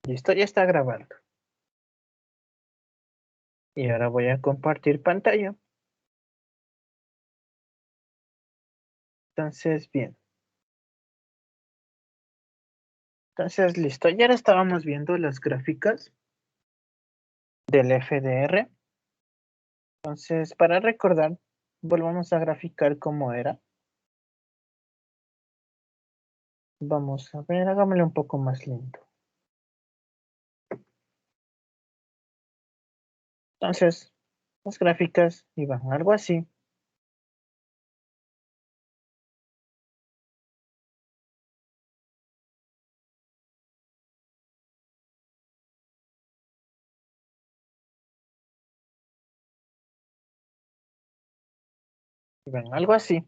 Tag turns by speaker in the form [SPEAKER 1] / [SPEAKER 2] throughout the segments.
[SPEAKER 1] Listo, ya está grabando. Y ahora voy a compartir pantalla. Entonces, bien. Entonces, listo. Ya ahora estábamos viendo las gráficas del FDR. Entonces, para recordar, volvamos a graficar cómo era. Vamos a ver, hagámosle un poco más lento. Entonces, las gráficas iban algo así. Iban algo así.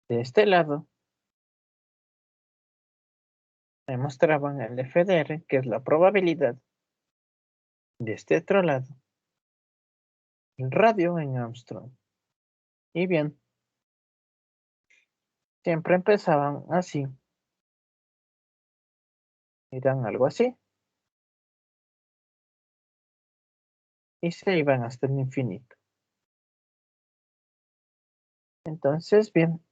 [SPEAKER 1] De este lado, me mostraban el FDR, que es la probabilidad. De este otro lado, el radio en Armstrong. Y bien, siempre empezaban así. Eran algo así. Y se iban hasta el infinito. Entonces, bien,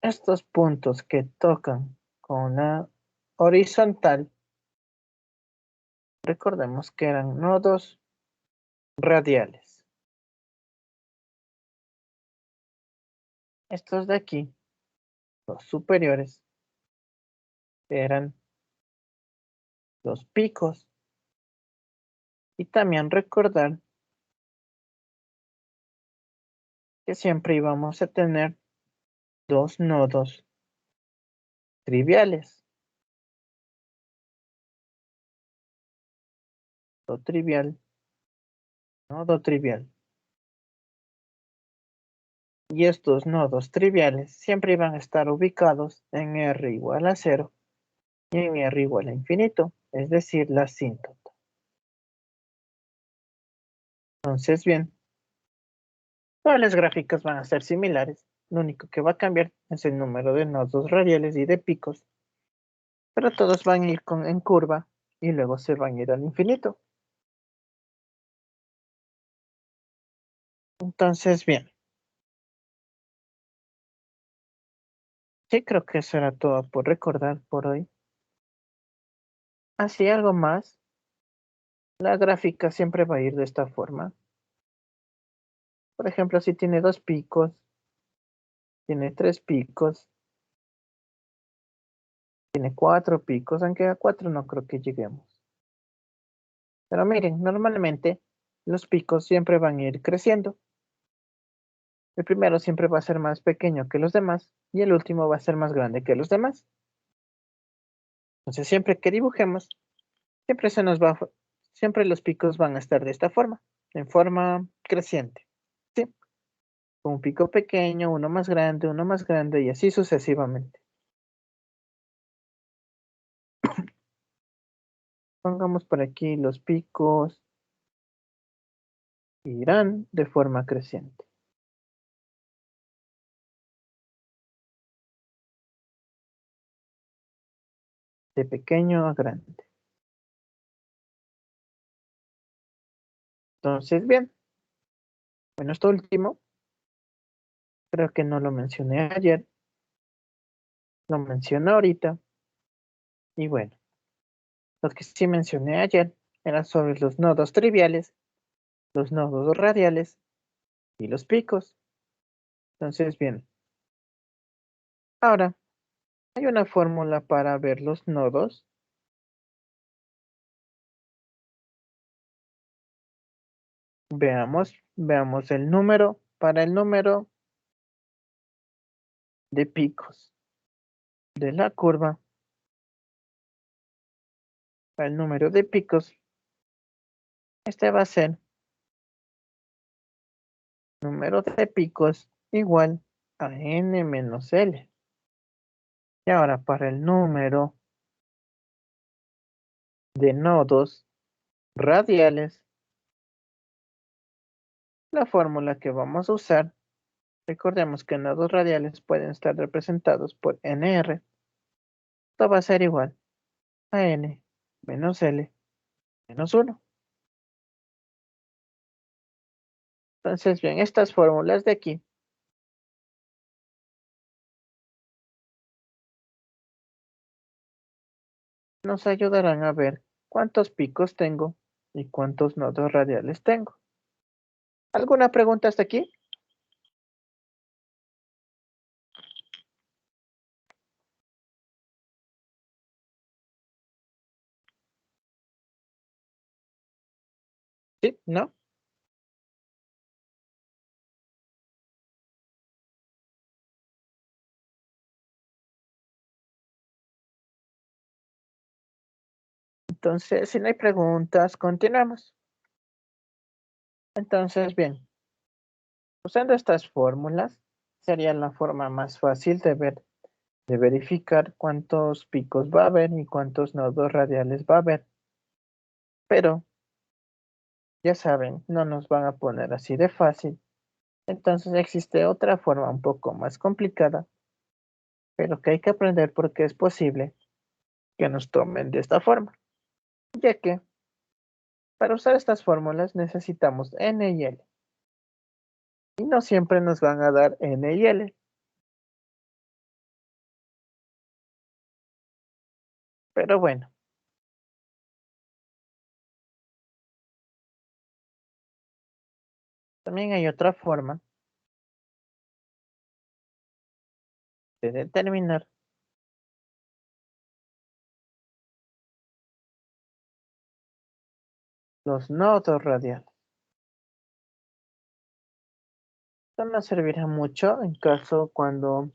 [SPEAKER 1] estos puntos que tocan con la horizontal, recordemos que eran nodos radiales. Estos de aquí, los superiores, eran los picos. Y también recordar que siempre íbamos a tener dos nodos triviales. Nodo trivial, nodo trivial. Y estos nodos triviales siempre iban a estar ubicados en R igual a 0 y en R igual a infinito, es decir, la asíntota. Entonces, bien, todas las gráficas van a ser similares. Lo único que va a cambiar es el número de nodos radiales y de picos, pero todos van a ir en curva y luego se van a ir al infinito. Entonces, bien. Sí, creo que eso era todo por recordar por hoy. Así, algo más. La gráfica siempre va a ir de esta forma. Por ejemplo, si tiene 2 picos, tiene 3 picos, tiene 4 picos, aunque a 4 no creo que lleguemos. Pero miren, normalmente los picos siempre van a ir creciendo. El primero siempre va a ser más pequeño que los demás y el último va a ser más grande que los demás. Entonces, siempre que dibujemos, siempre siempre los picos van a estar de esta forma, en forma creciente. ¿Sí? Un pico pequeño, uno más grande y así sucesivamente. Pongamos por aquí los picos irán de forma creciente, de pequeño a grande. Entonces, bien, bueno, esto último, creo que no lo mencioné ayer, lo menciono ahorita, y bueno, lo que sí mencioné ayer eran sobre los nodos triviales, los nodos radiales y los picos. Entonces, bien, ahora hay una fórmula para ver los nodos. Veamos el número para el número de picos de la curva. Para el número de picos, este va a ser número de picos igual a n menos L. Y ahora para el número de nodos radiales, la fórmula que vamos a usar Recordemos que nodos radiales pueden estar representados por NR. Esto va a ser igual a N menos L menos 1. Entonces, bien, estas fórmulas de aquí nos ayudarán a ver cuántos picos tengo y cuántos nodos radiales tengo. ¿Alguna pregunta hasta aquí? ¿Sí? ¿No? Entonces, si no hay preguntas, continuamos. Entonces, bien, usando estas fórmulas, sería la forma más fácil de verificar cuántos picos va a haber y cuántos nodos radiales va a haber. Pero, ya saben, no nos van a poner así de fácil. Entonces existe otra forma un poco más complicada, pero que hay que aprender porque es posible que nos tomen de esta forma. Ya que, para usar estas fórmulas necesitamos N y L. Y no siempre nos van a dar N y L. Pero bueno, también hay otra forma de determinar los nodos radiales. Esto nos servirá mucho en caso cuando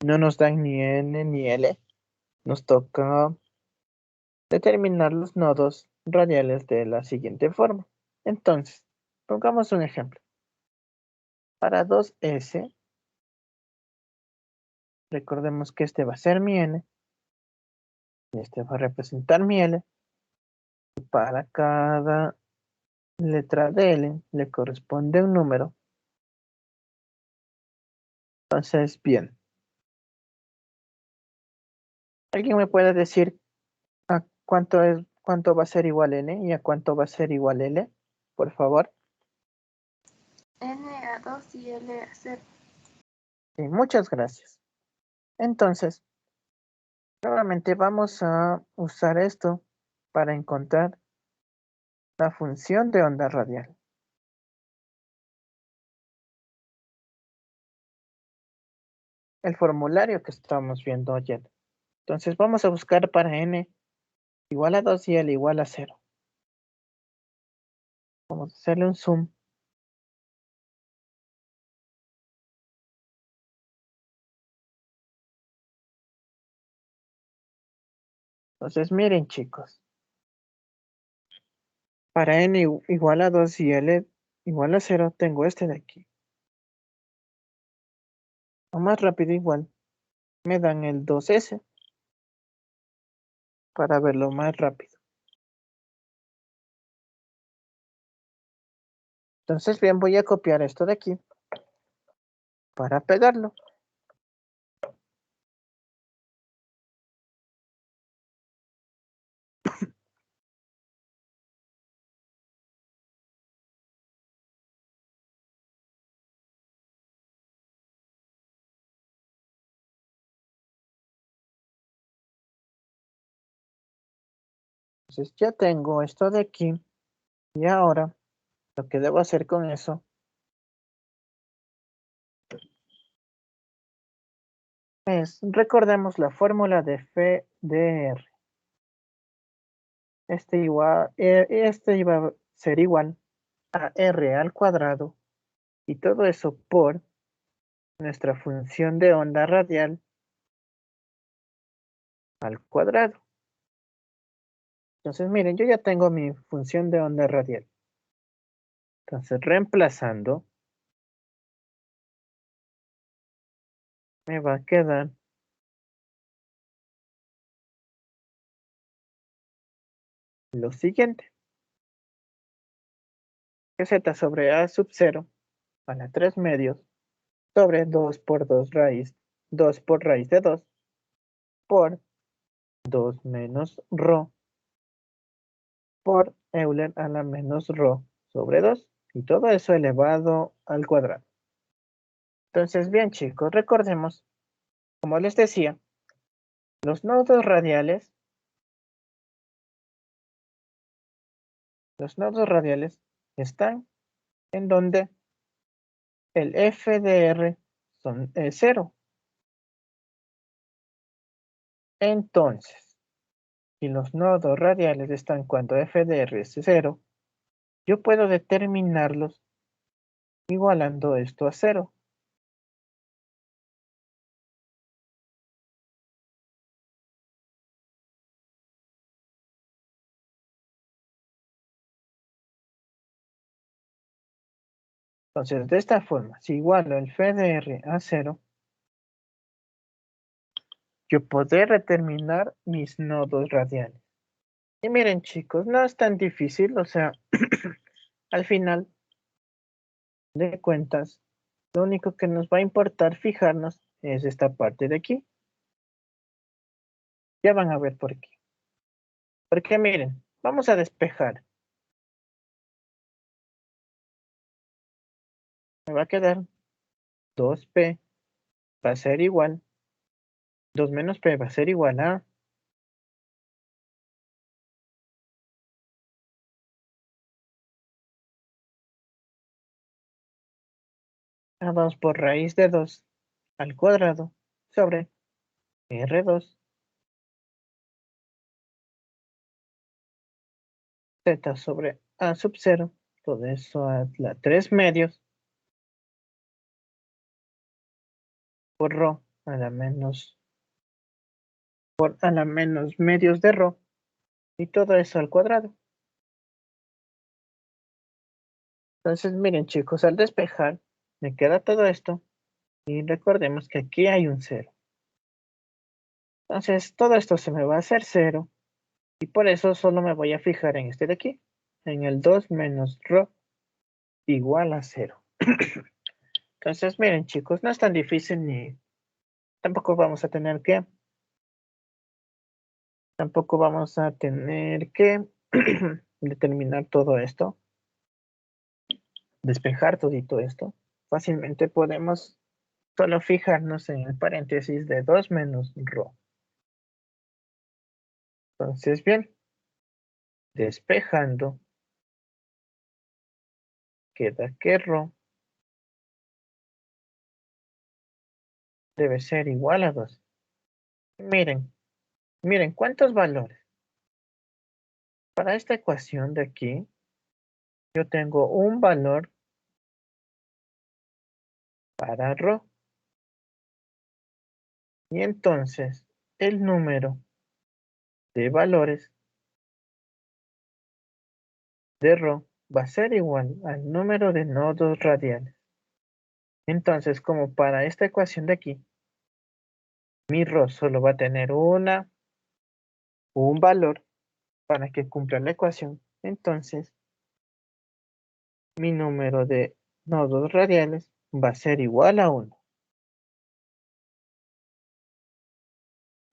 [SPEAKER 1] no nos dan ni N ni L. Nos toca determinar los nodos radiales de la siguiente forma. Entonces, pongamos un ejemplo. Para 2S, recordemos que este va a ser mi N y este va a representar mi L. Y para cada letra de L le corresponde un número. Entonces, bien. ¿Alguien me puede decir a cuánto va a ser igual N y a cuánto va a ser igual L? Por favor.
[SPEAKER 2] N a 2 y L a 0.
[SPEAKER 1] Sí, muchas gracias. Entonces, nuevamente vamos a usar esto para encontrar la función de onda radial. El formulario que estamos viendo ayer. Entonces vamos a buscar para n igual a 2 y l igual a 0. Vamos a hacerle un zoom. Entonces miren chicos. Para n igual a 2 y l igual a 0 tengo este de aquí. O más rápido igual. Me dan el 2s para verlo más rápido. Entonces bien, voy a copiar esto de aquí para pegarlo. Entonces ya tengo esto de aquí. Y ahora lo que debo hacer con eso es, recordemos la fórmula de phi de r. Este iba a ser igual a r al cuadrado y todo eso por nuestra función de onda radial al cuadrado. Entonces miren, yo ya tengo mi función de onda radial. Entonces reemplazando me va a quedar lo siguiente. Que z sobre a sub 0 a la 3 medios sobre 2 por 2 raíz, 2 por raíz de 2 por 2 menos rho por Euler a la menos rho sobre 2 y todo eso elevado al cuadrado. Entonces, bien chicos, recordemos, como les decía, los nodos radiales están en donde el f de r es 0. Entonces, si los nodos radiales están cuando f de r es 0, yo puedo determinarlos igualando esto a 0. Entonces, de esta forma, si igualo el f de r a 0, yo podré determinar mis nodos radiales. Y miren chicos, no es tan difícil, o sea, al final de cuentas, lo único que nos va a importar fijarnos es esta parte de aquí. Ya van a ver por qué. Porque miren, vamos a despejar. Me va a quedar 2p va a ser igual, 2 menos p va a ser igual a 2 por raíz de 2 al cuadrado sobre r2 z sobre a sub 0, todo eso a la 3 medios por rho a la menos medios de rho y todo eso al cuadrado. Entonces miren chicos, al despejar me queda todo esto y recordemos que aquí hay un 0. Entonces todo esto se me va a hacer 0 y por eso solo me voy a fijar en este de aquí, en el 2 menos rho igual a 0. Entonces miren chicos, no es tan difícil ni tampoco vamos a tener que determinar todo esto, despejar todito esto. Fácilmente podemos solo fijarnos en el paréntesis de 2 menos rho. Entonces, bien, despejando, queda que rho debe ser igual a 2. Miren, miren, ¿cuántos valores? Para esta ecuación de aquí, yo tengo un valor para rho. Y entonces, el número de valores de rho va a ser igual al número de nodos radiales. Entonces, como para esta ecuación de aquí, mi rho solo va a tener un valor para que cumpla la ecuación, entonces mi número de nodos radiales va a ser igual a 1.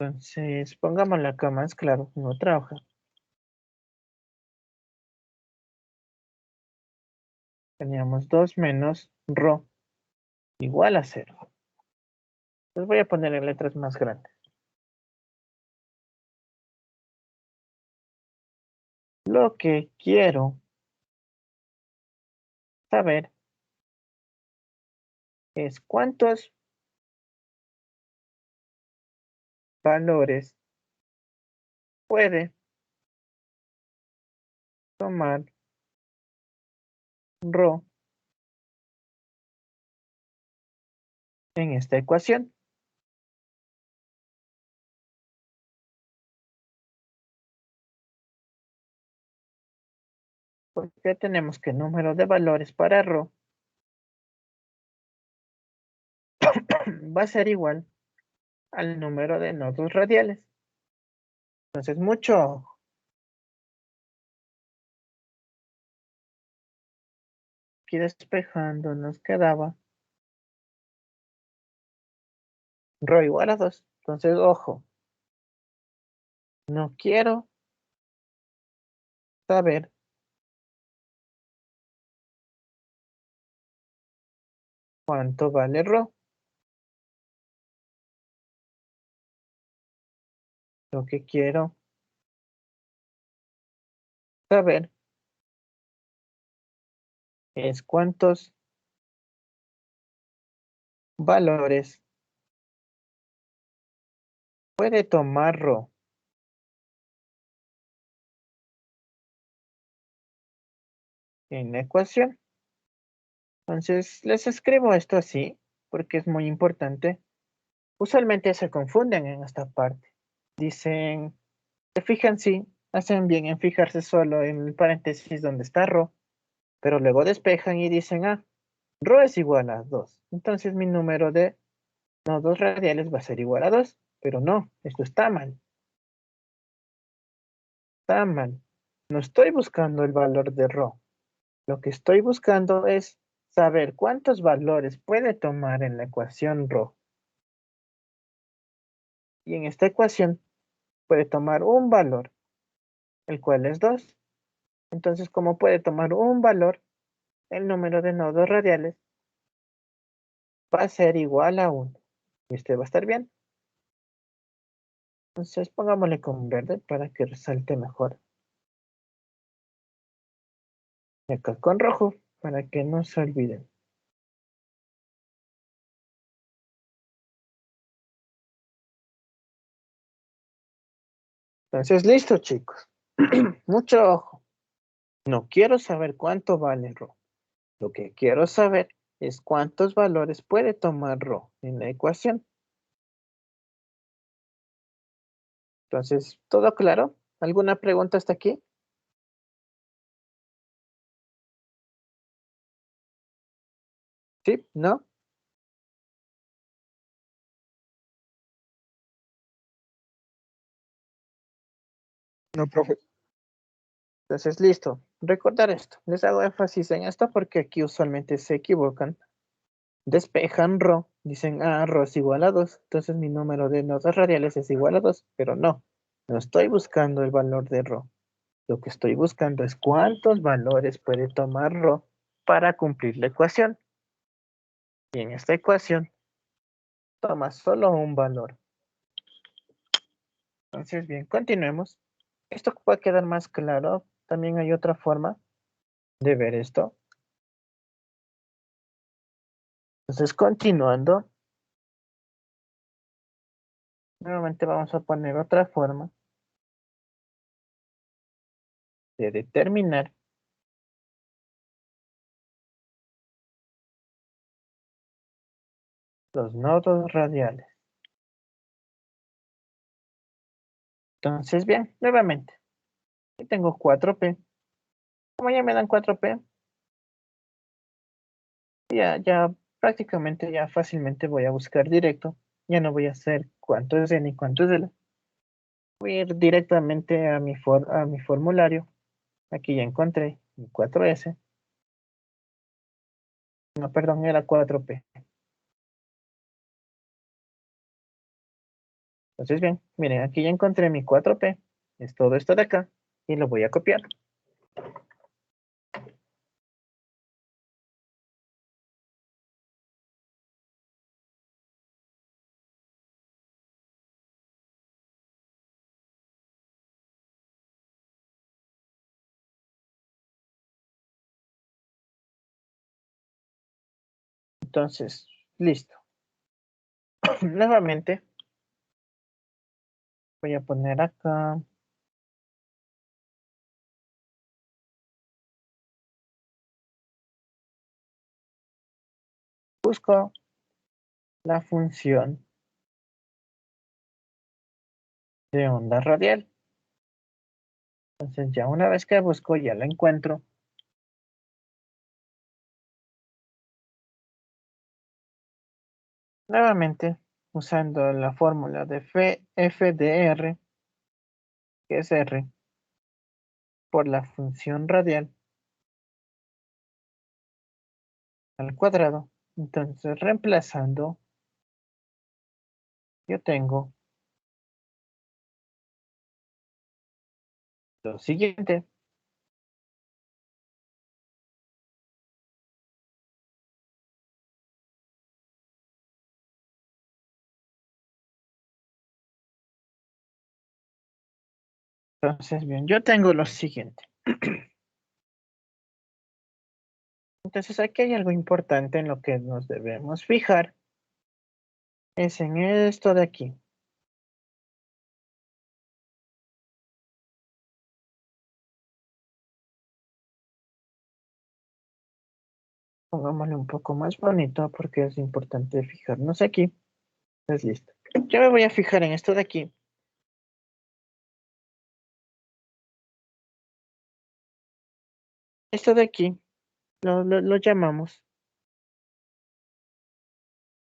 [SPEAKER 1] Entonces, pongámoslo acá más claro en otra hoja. Teníamos 2 menos rho igual a 0. Les voy a poner en letras más grandes. Lo que quiero saber es cuántos valores puede tomar rho en esta ecuación. Porque tenemos que el número de valores para rho va a ser igual al número de nodos radiales. Entonces, mucho ojo. Aquí despejando nos quedaba Rho igual a 2. Entonces, ojo. No quiero saber cuánto vale Rho. Lo que quiero saber es cuántos valores puede tomar Rho en la ecuación. Entonces, les escribo esto así porque es muy importante. Usualmente se confunden en esta parte. Dicen, se fijan, sí, hacen bien en fijarse solo en el paréntesis donde está Rho, pero luego despejan y dicen, ah, Rho es igual a 2. Entonces mi número de nodos radiales va a ser igual a 2. Pero no, esto está mal. Está mal. No estoy buscando el valor de Rho. Lo que estoy buscando es saber cuántos valores puede tomar en la ecuación Rho. Y en esta ecuación puede tomar un valor, el cual es 2. Entonces, como puede tomar un valor, el número de nodos radiales va a ser igual a 1. Y este va a estar bien. Entonces, pongámosle con verde para que resalte mejor. Y acá con rojo, para que no se olviden. Entonces, listo, chicos. Mucho ojo. No quiero saber cuánto vale Rho. Lo que quiero saber es cuántos valores puede tomar Rho en la ecuación. Entonces, ¿todo claro? ¿Alguna pregunta hasta aquí? ¿Sí? ¿No? No, profe. Entonces, listo. Recordar esto. Les hago énfasis en esto porque aquí usualmente se equivocan. Despejan Rho. Dicen, ah, Rho es igual a 2. Entonces mi número de nodos radiales es igual a 2. Pero no. No estoy buscando el valor de Rho. Lo que estoy buscando es cuántos valores puede tomar Rho para cumplir la ecuación. Y en esta ecuación toma solo un valor. Entonces, bien, continuemos. Esto va a quedar más claro. También hay otra forma de ver esto. Entonces, continuando, nuevamente vamos a poner otra forma de determinar los nodos radiales. Entonces, bien, nuevamente, aquí tengo 4P. Como ya me dan 4P, ya prácticamente ya fácilmente voy a buscar directo. Ya no voy a hacer cuánto es N y cuánto es L. Voy a ir directamente a mi formulario. Aquí ya encontré mi 4S. No, perdón, era 4P. Entonces, bien, miren, aquí ya encontré mi 4P. Es todo esto de acá. Y lo voy a copiar. Entonces, listo. Nuevamente, voy a poner acá. Busco la función de onda radial. Entonces, ya una vez que busco, ya la encuentro. Nuevamente, usando la fórmula de f de r, que es r, por la función radial al cuadrado. Entonces, reemplazando yo tengo lo siguiente. Entonces, bien, yo tengo lo siguiente. Entonces, aquí hay algo importante en lo que nos debemos fijar. Es en esto de aquí. Pongámosle un poco más bonito porque es importante fijarnos aquí. Es listo. Yo me voy a fijar en esto de aquí. Esto de aquí lo llamamos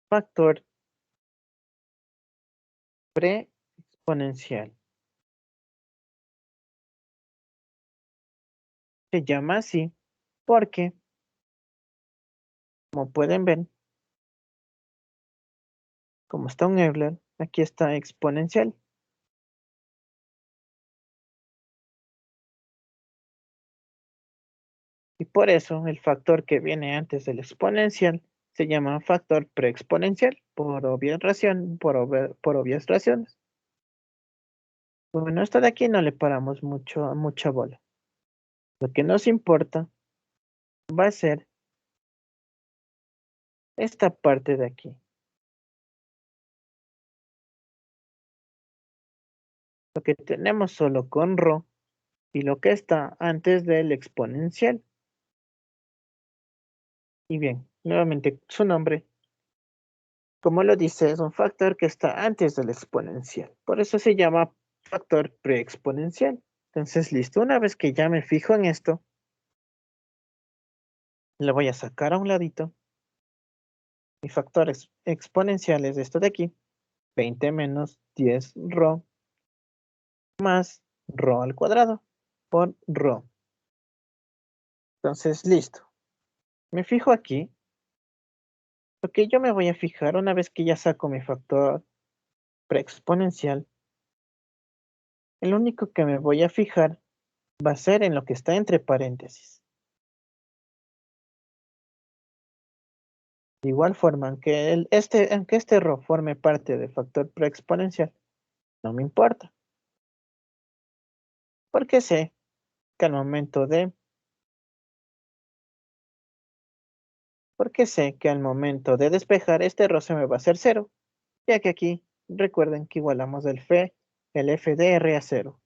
[SPEAKER 1] factor preexponencial. Se llama así porque, como pueden ver, como está un Euler, aquí está exponencial. Y por eso el factor que viene antes del exponencial se llama factor preexponencial, por obvias razones. Bueno, esto de aquí no le paramos mucha bola. Lo que nos importa va a ser esta parte de aquí. Lo que tenemos solo con ρ y lo que está antes del exponencial. Y bien, nuevamente su nombre, como lo dice, es un factor que está antes del exponencial. Por eso se llama factor preexponencial. Entonces, listo, una vez que ya me fijo en esto, le voy a sacar a un ladito. Mi factor exponencial es esto de aquí, 20 menos 10 ρ más ρ al cuadrado por ρ. Entonces, listo. Me fijo aquí. Lo que yo me voy a fijar una vez que ya saco mi factor preexponencial, el único que me voy a fijar va a ser en lo que está entre paréntesis. De igual forma, aunque este ρ forme parte del factor preexponencial, no me importa. Porque sé que al momento de despejar este ρ se me va a hacer 0, ya que aquí recuerden que igualamos el f de r a 0.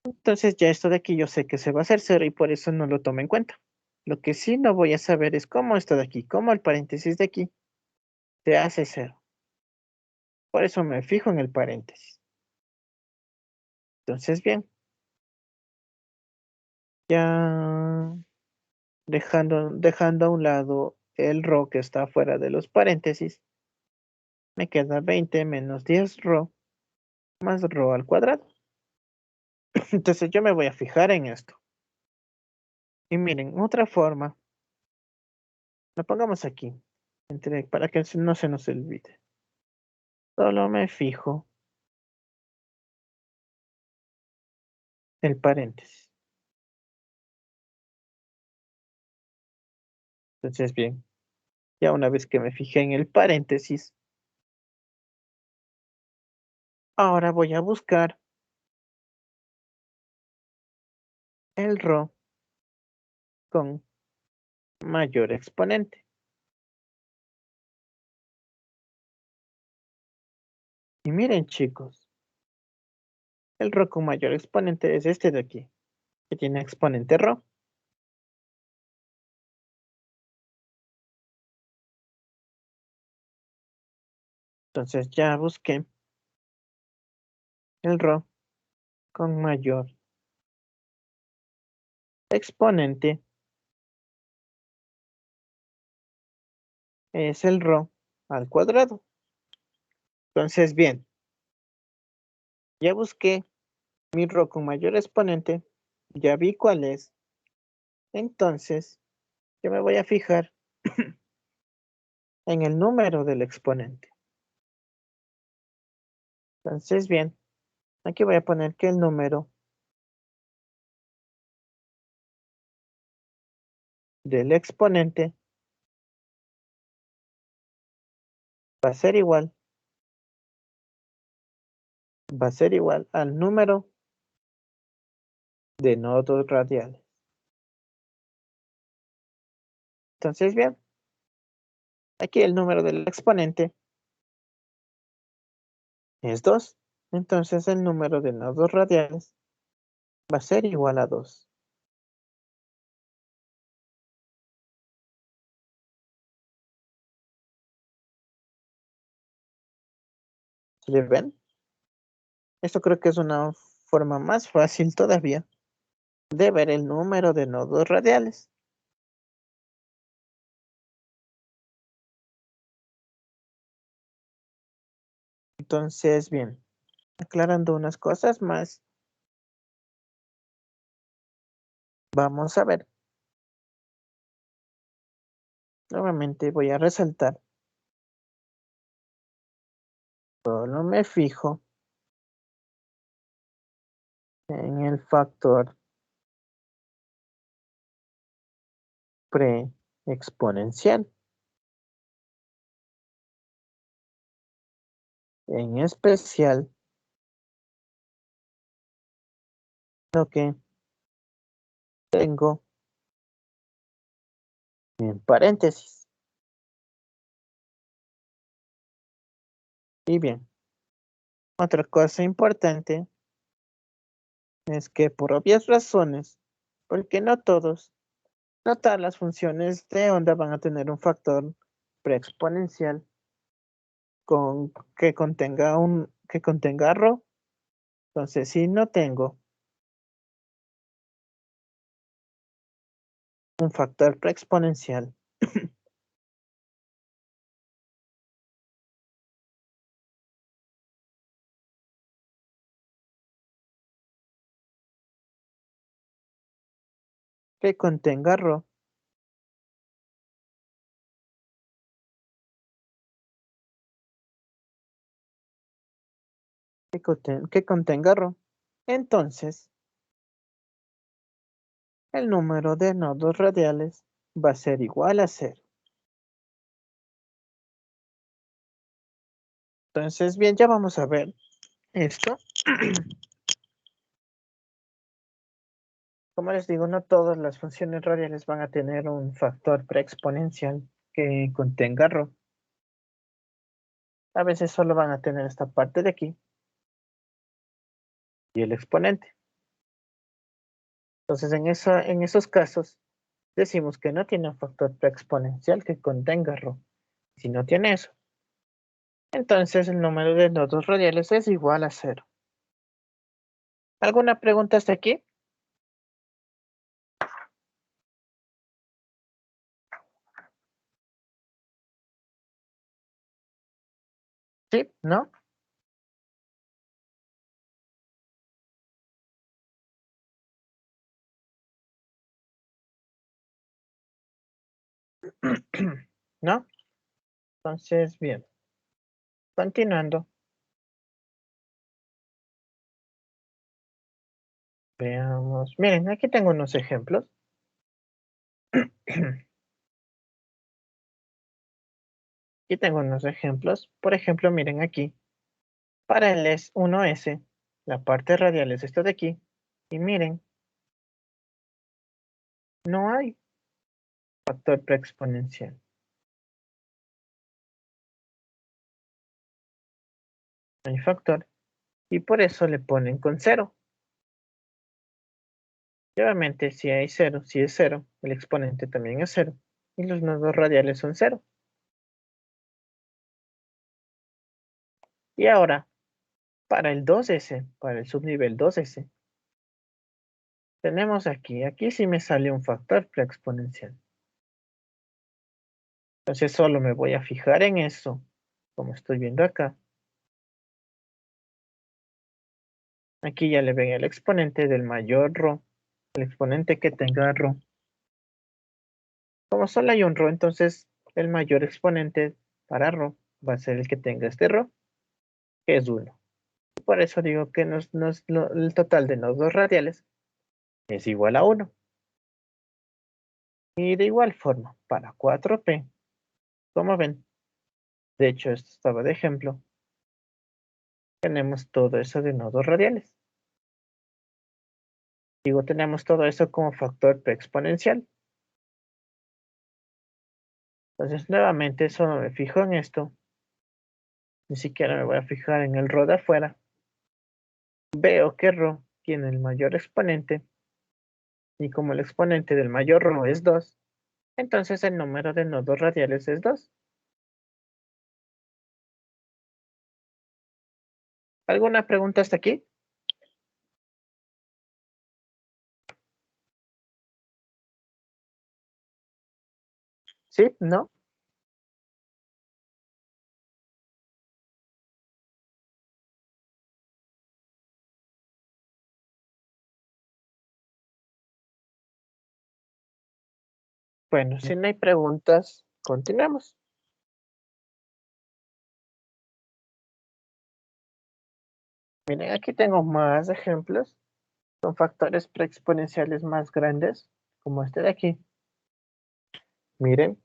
[SPEAKER 1] Entonces ya esto de aquí yo sé que se va a hacer 0 y por eso no lo tomo en cuenta. Lo que sí no voy a saber es cómo esto de aquí, cómo el paréntesis de aquí se hace 0. Por eso me fijo en el paréntesis. Entonces bien, ya dejando a un lado el ρ que está fuera de los paréntesis, me queda 20 menos 10 ρ más ρ al cuadrado. Entonces yo me voy a fijar en esto. Y miren, otra forma, lo pongamos aquí, para que no se nos olvide. Solo me fijo el paréntesis. Entonces bien, ya una vez que me fijé en el paréntesis, ahora voy a buscar el ρ con mayor exponente. Y miren chicos, el ρ con mayor exponente es este de aquí, que tiene exponente ρ. Entonces ya busqué el ρ con mayor exponente, es el ρ al cuadrado. Entonces bien, ya busqué mi ρ con mayor exponente, ya vi cuál es. Entonces, yo me voy a fijar en el número del exponente. Entonces, bien, aquí voy a poner que el número del exponente va a ser igual al número de nodos radiales. Entonces, bien, aquí el número del exponente es 2. Entonces, el número de nodos radiales va a ser igual a 2. ¿Sí le ven? Esto creo que es una forma más fácil todavía de ver el número de nodos radiales. Entonces, bien, aclarando unas cosas más, vamos a ver. Nuevamente voy a resaltar. Solo me fijo en el factor preexponencial. En especial, lo que tengo en paréntesis. Y bien, otra cosa importante es que por obvias razones, porque no todas las funciones de onda van a tener un factor preexponencial que contenga ρ. Entonces, si no tengo un factor preexponencial que contenga ρ, que contenga ρ, entonces el número de nodos radiales va a ser igual a 0. Entonces, bien, ya vamos a ver esto. Como les digo, no todas las funciones radiales van a tener un factor preexponencial que contenga ρ. A veces solo van a tener esta parte de aquí y el exponente. Entonces, en esos casos, decimos que no tiene un factor preexponencial que contenga ρ. Si no tiene eso, entonces el número de nodos radiales es igual a 0. ¿Alguna pregunta hasta aquí? ¿Sí? ¿No? ¿No? Entonces, bien. Continuando. Veamos. Miren, aquí tengo unos ejemplos. Aquí tengo unos ejemplos. Por ejemplo, miren aquí. Para el S1S, la parte radial es esto de aquí. Y miren, no hay factor preexponencial. No hay factor. Y por eso le ponen con 0. Y obviamente, si hay 0, si es 0, el exponente también es 0. Y los nodos radiales son 0. Y ahora, para el 2S, para el subnivel 2S, tenemos aquí sí me sale un factor preexponencial. Entonces solo me voy a fijar en eso, como estoy viendo acá. Aquí ya le ven el exponente del mayor ρ, el exponente que tenga ρ. Como solo hay un ρ, entonces el mayor exponente para ρ va a ser el que tenga este ρ, que es 1. Por eso digo que el total de nodos radiales es igual a 1. Y de igual forma, para 4p, como ven, de hecho esto estaba de ejemplo, tenemos todo eso de nodos radiales. Digo, tenemos todo eso como factor p exponencial. Entonces, nuevamente, solo me fijo en esto. Ni siquiera me voy a fijar en el ρ de afuera. Veo que ρ tiene el mayor exponente. Y como el exponente del mayor ρ es 2, entonces el número de nodos radiales es 2. ¿Alguna pregunta hasta aquí? ¿Sí? ¿No? Bueno, si no hay preguntas, continuamos. Miren, aquí tengo más ejemplos. Son factores preexponenciales más grandes, como este de aquí. Miren.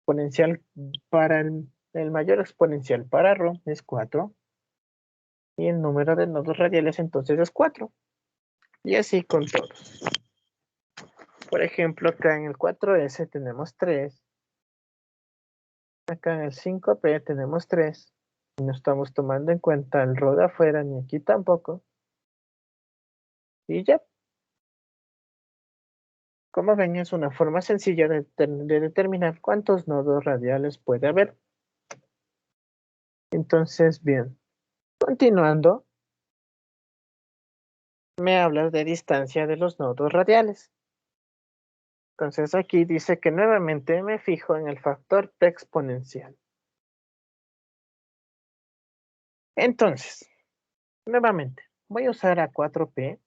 [SPEAKER 1] Exponencial para el mayor exponencial para ρ es 4. Y el número de nodos radiales entonces es 4. Y así con todos. Por ejemplo, acá en el 4S tenemos 3. Acá en el 5P tenemos 3. Y no estamos tomando en cuenta el ρ de afuera, ni aquí tampoco. Y ya. Como ven, es una forma sencilla de determinar cuántos nodos radiales puede haber. Entonces, bien. Continuando, me habla de distancia de los nodos radiales. Entonces aquí dice que nuevamente me fijo en el factor p exponencial. Entonces, nuevamente, voy a usar a 4p.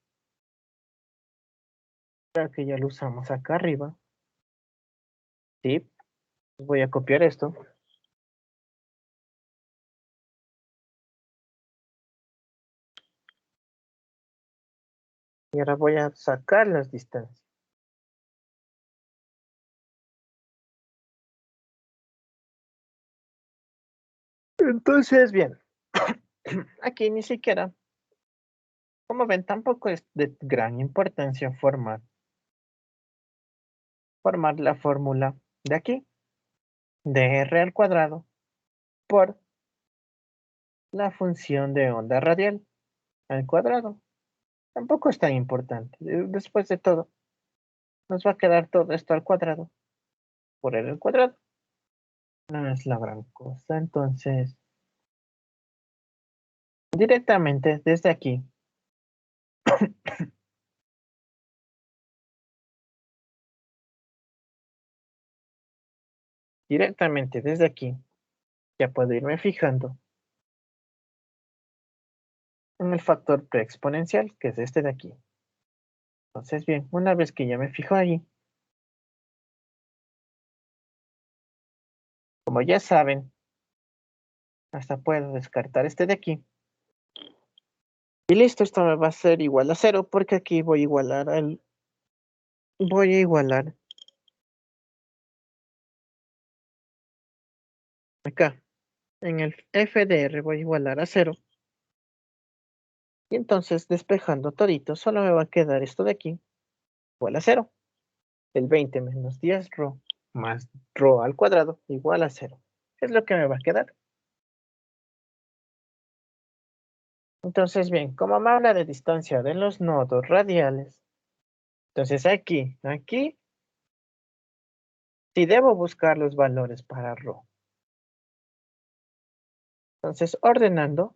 [SPEAKER 1] Creo que ya lo usamos acá arriba. Sí, voy a copiar esto. Y ahora voy a sacar las distancias. Entonces, bien, aquí ni siquiera, como ven, tampoco es de gran importancia formar la fórmula de aquí, de r al cuadrado, por la función de onda radial al cuadrado. Tampoco es tan importante. Después de todo, nos va a quedar todo esto al cuadrado, por r al cuadrado. No es la gran cosa, entonces, directamente desde aquí, directamente desde aquí, ya puedo irme fijando en el factor preexponencial, que es este de aquí. Entonces, bien, una vez que ya me fijo ahí, como ya saben, hasta puedo descartar este de aquí. Y listo, esto me va a ser igual a 0, porque aquí voy a igualar acá, en el f de r voy a igualar a 0. Y entonces, despejando todito, solo me va a quedar esto de aquí, igual a 0. El 20 menos 10 ρ más ρ al cuadrado igual a 0. Es lo que me va a quedar. Entonces, bien, como me habla de distancia de los nodos radiales, entonces aquí, sí debo buscar los valores para ρ. Entonces, ordenando,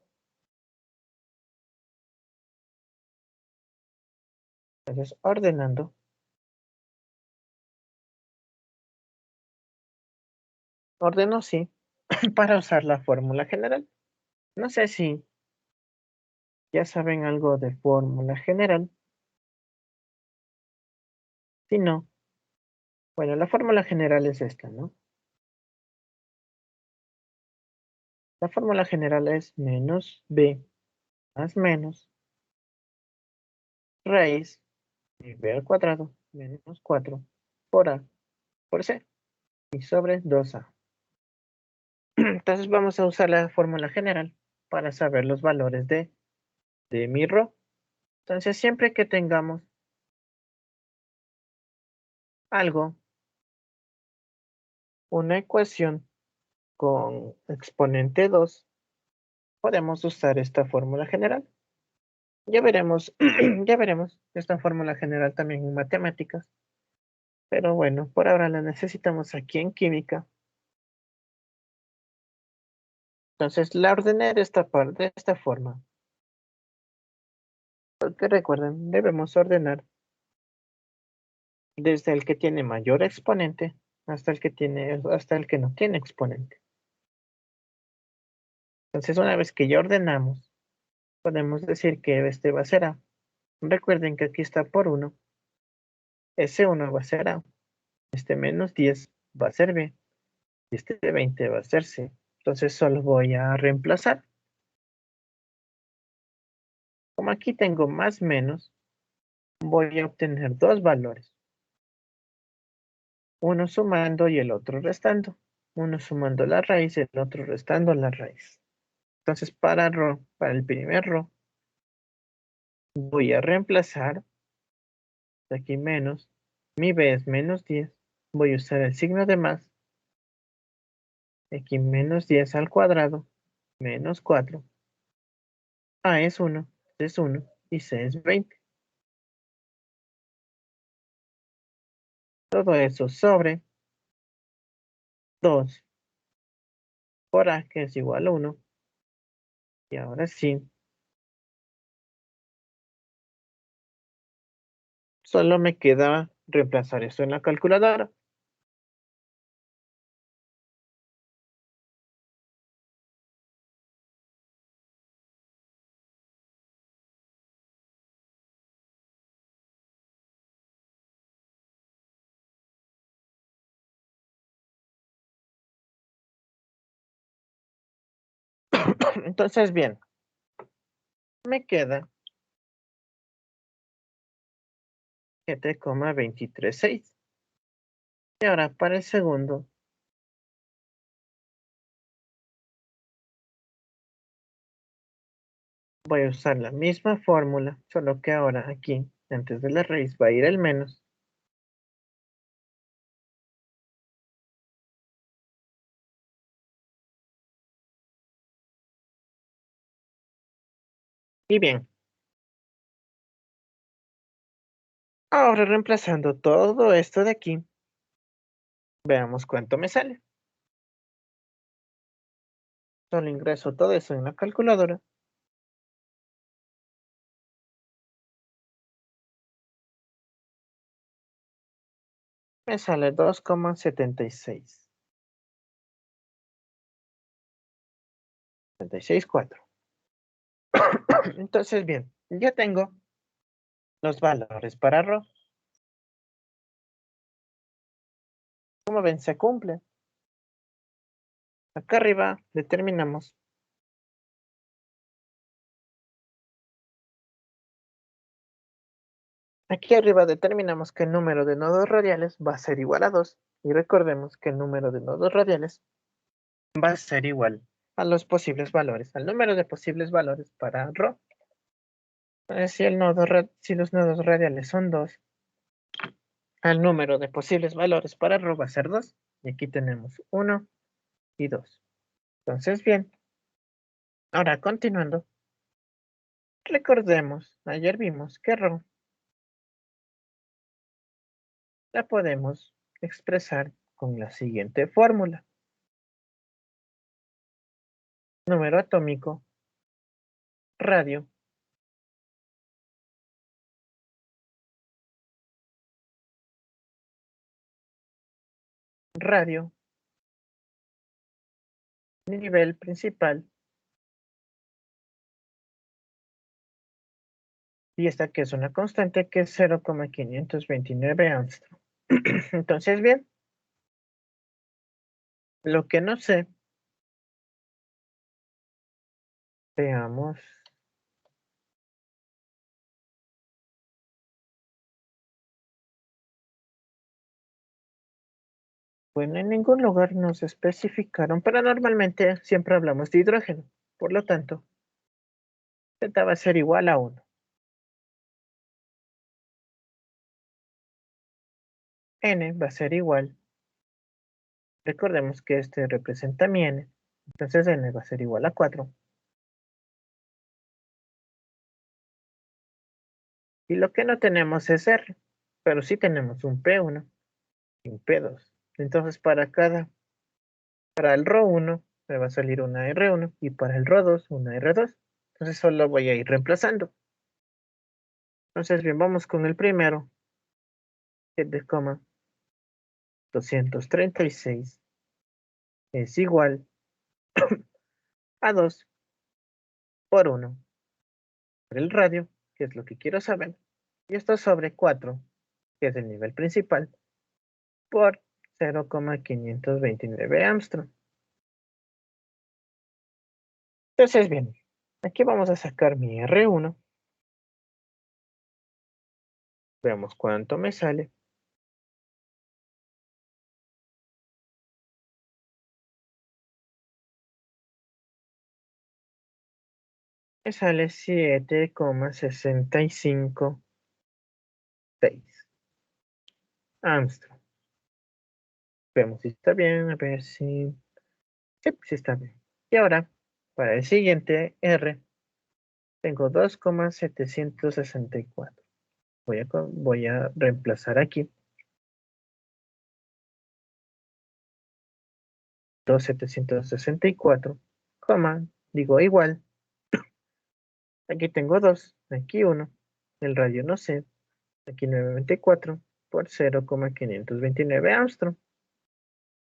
[SPEAKER 1] ordeno sí, para usar la fórmula general. No sé si ya saben algo de fórmula general. Si no, Bueno, la fórmula general es esta, ¿no? La fórmula general es menos b más menos raíz de b al cuadrado menos 4 por a por c y sobre 2a. Entonces vamos a usar la fórmula general para saber los valores de mi ρ. Entonces siempre que tengamos algo, una ecuación con exponente 2, podemos usar esta fórmula general. Ya veremos, ya veremos esta fórmula general también en matemáticas. Pero bueno, por ahora la necesitamos aquí en química. Entonces la ordené de esta forma. Porque recuerden, debemos ordenar desde el que tiene mayor exponente hasta el que no tiene exponente. Entonces una vez que ya ordenamos, podemos decir que este va a ser A. Recuerden que aquí está por 1. Ese 1 va a ser A. Este menos 10 va a ser B. Y este 20 va a ser C. Entonces solo voy a reemplazar. Como aquí tengo más menos, voy a obtener dos valores. Uno sumando y el otro restando. Uno sumando la raíz y el otro restando la raíz. Entonces para el primer ρ, voy a reemplazar. Aquí menos. Mi b es menos 10. Voy a usar el signo de más. Aquí menos 10 al cuadrado. Menos 4. A es 1. Es 1. Y C es 20. Todo eso sobre 2 por A, que es igual a 1. Y ahora sí, solo me queda reemplazar esto en la calculadora. Entonces, bien, me queda 7,236. Y ahora para el segundo, voy a usar la misma fórmula, solo que ahora aquí, antes de la raíz, va a ir el menos. Y bien, ahora reemplazando todo esto de aquí, veamos cuánto me sale. Solo ingreso todo eso en la calculadora. Me sale 2,76. 76,4. Entonces, bien, ya tengo los valores para ρ. Como ven, se cumple. Acá arriba determinamos aquí arriba determinamos que el número de nodos radiales va a ser igual a 2. Y recordemos que el número de nodos radiales va a ser igual a los posibles valores, al número de posibles valores para ρ. Si los nodos radiales son 2, el número de posibles valores para ρ va a ser 2. Y aquí tenemos 1 y 2. Entonces, bien. Ahora, continuando. Recordemos, ayer vimos que ρ la podemos expresar con la siguiente fórmula. Número atómico, radio, radio, nivel principal, y esta que es una constante que es 0,529 Angstrom. Entonces, bien, lo que no sé, veamos. Bueno, en ningún lugar nos especificaron, pero normalmente siempre hablamos de hidrógeno. Por lo tanto, Z va a ser igual a 1. N va a ser igual. Recordemos que este representa mi N. Entonces N va a ser igual a 4. Y lo que no tenemos es R, pero sí tenemos un P1 y un P2. Entonces para el ρ1 me va a salir una R1 y para el ρ2 una R2. Entonces solo voy a ir reemplazando. Entonces bien, vamos con el primero. 7,236 es igual a 2 por 1 por el radio, que es lo que quiero saber. Y esto sobre 4, que es el nivel principal, por 0,529 Armstrong. Entonces, bien, aquí vamos a sacar mi R1. Veamos cuánto me sale. Me sale 7,656 Armstrong. Veamos si está bien, a ver si... Sí está bien. Y ahora, para el siguiente R, tengo 2,764. Voy a reemplazar aquí 2,764, digo igual, aquí tengo 2, aquí 1, el radio no sé, aquí 924 por 0,529 Armstrong.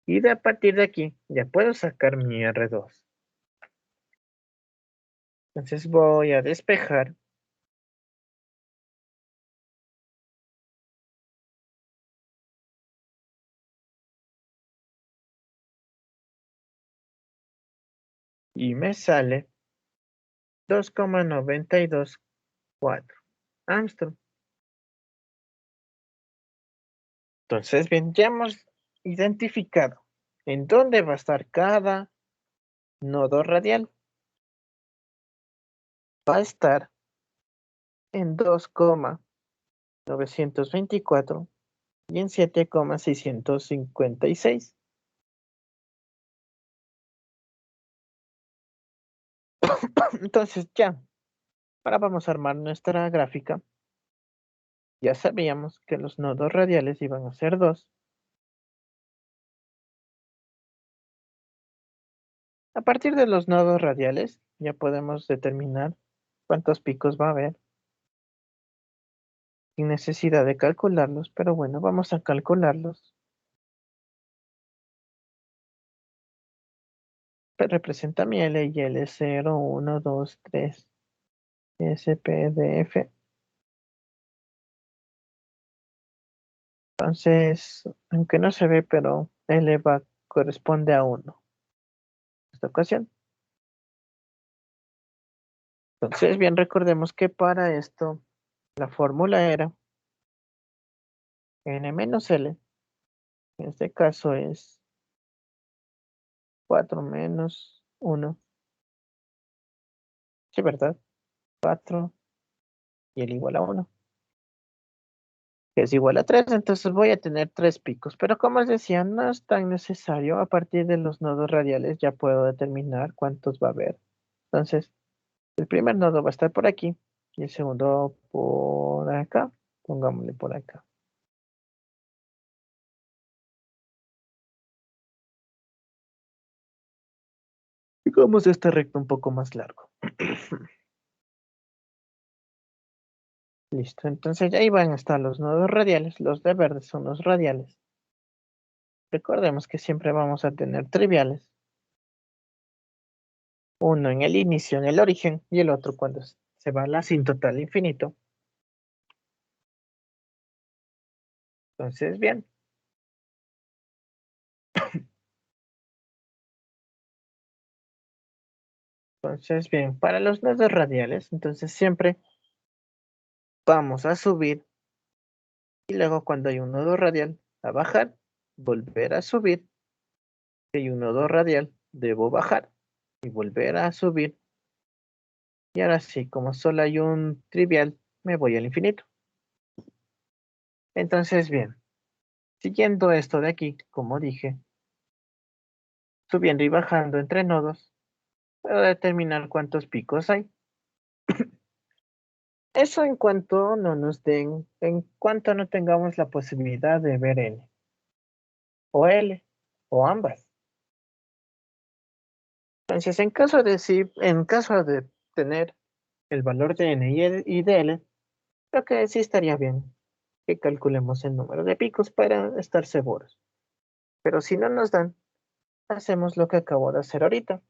[SPEAKER 1] Y a partir de aquí ya puedo sacar mi R2. Entonces voy a despejar. Y me sale 2,924 Armstrong. Entonces, bien, ya hemos identificado en dónde va a estar cada nodo radial. Va a estar en 2,924 y en 7,656. Entonces ya, ahora vamos a armar nuestra gráfica. Ya sabíamos que los nodos radiales iban a ser 2. A partir de los nodos radiales ya podemos determinar cuántos picos va a haber sin necesidad de calcularlos, pero bueno, vamos a calcularlos. Representa mi L y L 0, 1, 2, 3, S, P, D, F. Entonces, aunque no se ve, pero L corresponde a 1 en esta ocasión. Entonces, bien, recordemos que para esto la fórmula era N menos L. En este caso es 4 menos 1. Sí, ¿verdad? 4 y el igual a 1, que es igual a 3. Entonces voy a tener 3 picos. Pero como os decía, no es tan necesario. A partir de los nodos radiales ya puedo determinar cuántos va a haber. Entonces, el primer nodo va a estar por aquí y el segundo por acá. Pongámosle por acá. Digamos este recto un poco más largo. Listo, entonces ahí van a estar los nodos radiales. Los de verde son los radiales. Recordemos que siempre vamos a tener triviales. Uno en el inicio, en el origen, y el otro cuando se va a la asíntota al infinito. Entonces, bien. Entonces, bien, para los nodos radiales, entonces siempre vamos a subir y luego cuando hay un nodo radial, a bajar, volver a subir. Si hay un nodo radial, debo bajar y volver a subir. Y ahora sí, como solo hay un trivial, me voy al infinito. Entonces, bien, siguiendo esto de aquí, como dije, subiendo y bajando entre nodos, puedo determinar cuántos picos hay. Eso en cuanto no nos den, en cuanto no tengamos la posibilidad de ver n, o l, o ambas. Entonces, en caso de tener el valor de n y de l, creo que sí estaría bien que calculemos el número de picos para estar seguros. Pero si no nos dan, hacemos lo que acabo de hacer ahorita,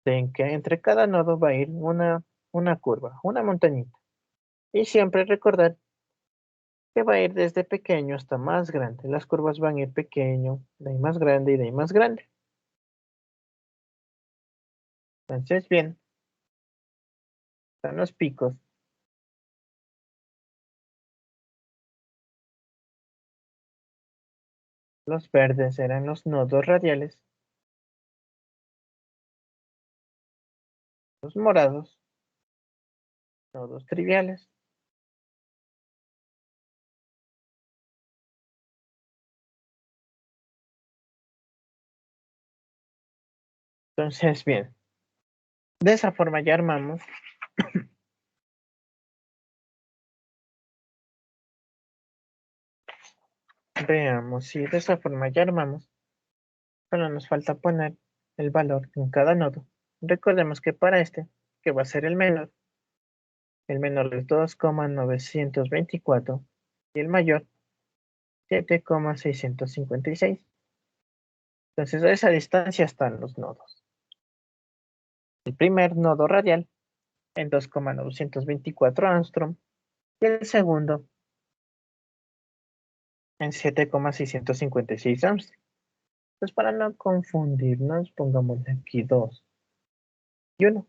[SPEAKER 1] en que entre cada nodo va a ir una curva, una montañita. Y siempre recordar que va a ir desde pequeño hasta más grande. Las curvas van a ir pequeño, de ahí más grande y de ahí más grande. Entonces, bien, están los picos. Los verdes eran los nodos radiales. Los morados, nodos triviales. Entonces, bien, de esa forma ya armamos. Veamos si de esa forma ya armamos. Solo nos falta poner el valor en cada nodo. Recordemos que para este, que va a ser el menor es 2,924 y el mayor 7,656. Entonces a esa distancia están los nodos. El primer nodo radial en 2,924 angstrom y el segundo en 7,656 angstrom. Pues para no confundirnos, pongámosle aquí 2 y 1.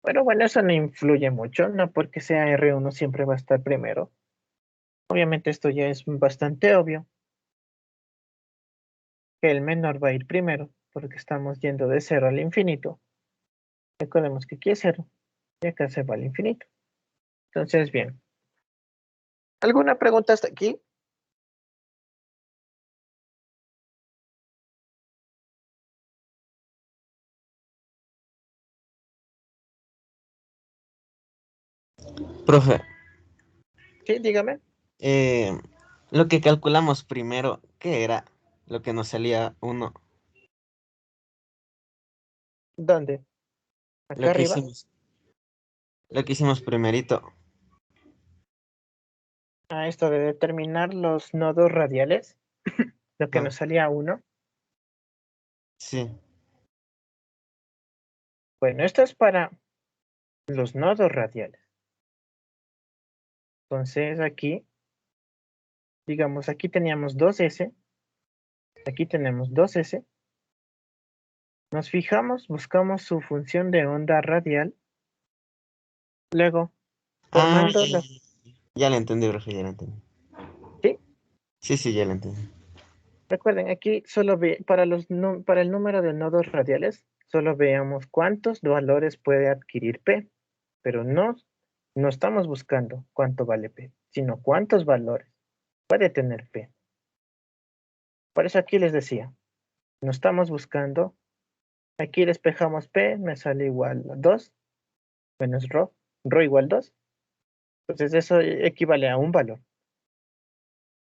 [SPEAKER 1] Pero bueno, eso no influye mucho, no porque sea R1 siempre va a estar primero. Obviamente esto ya es bastante obvio, que el menor va a ir primero, porque estamos yendo de 0 al infinito. Recordemos que aquí es 0 y acá se va al infinito. Entonces, bien. ¿Alguna pregunta hasta aquí?
[SPEAKER 3] Profe,
[SPEAKER 1] Sí, dígame.
[SPEAKER 3] eh, lo que calculamos primero, ¿qué era? Lo que nos salía uno,
[SPEAKER 1] ¿Dónde? ¿Acá
[SPEAKER 3] lo que
[SPEAKER 1] arriba?
[SPEAKER 3] hicimos, lo que hicimos primerito.
[SPEAKER 1] A esto de determinar los nodos radiales, lo que
[SPEAKER 3] Ah,
[SPEAKER 1] nos salía 1.
[SPEAKER 3] sí.
[SPEAKER 1] Bueno, esto es para los nodos radiales. Entonces aquí, digamos, aquí teníamos 2S, aquí tenemos 2S. Nos fijamos, buscamos su función de onda radial, luego
[SPEAKER 3] Ah,
[SPEAKER 1] formando la...
[SPEAKER 3] ya lo entendí, profe, ya lo entendí.
[SPEAKER 1] ¿Sí?
[SPEAKER 3] Sí, sí, ya lo entendí.
[SPEAKER 1] Recuerden, aquí solo para el número de nodos radiales, solo veamos cuántos valores puede adquirir P, pero no estamos buscando cuánto vale P, sino cuántos valores puede tener P. Por eso aquí les decía, no estamos buscando, aquí despejamos P, me sale igual a 2 menos ρ igual 2. Entonces eso equivale a un valor.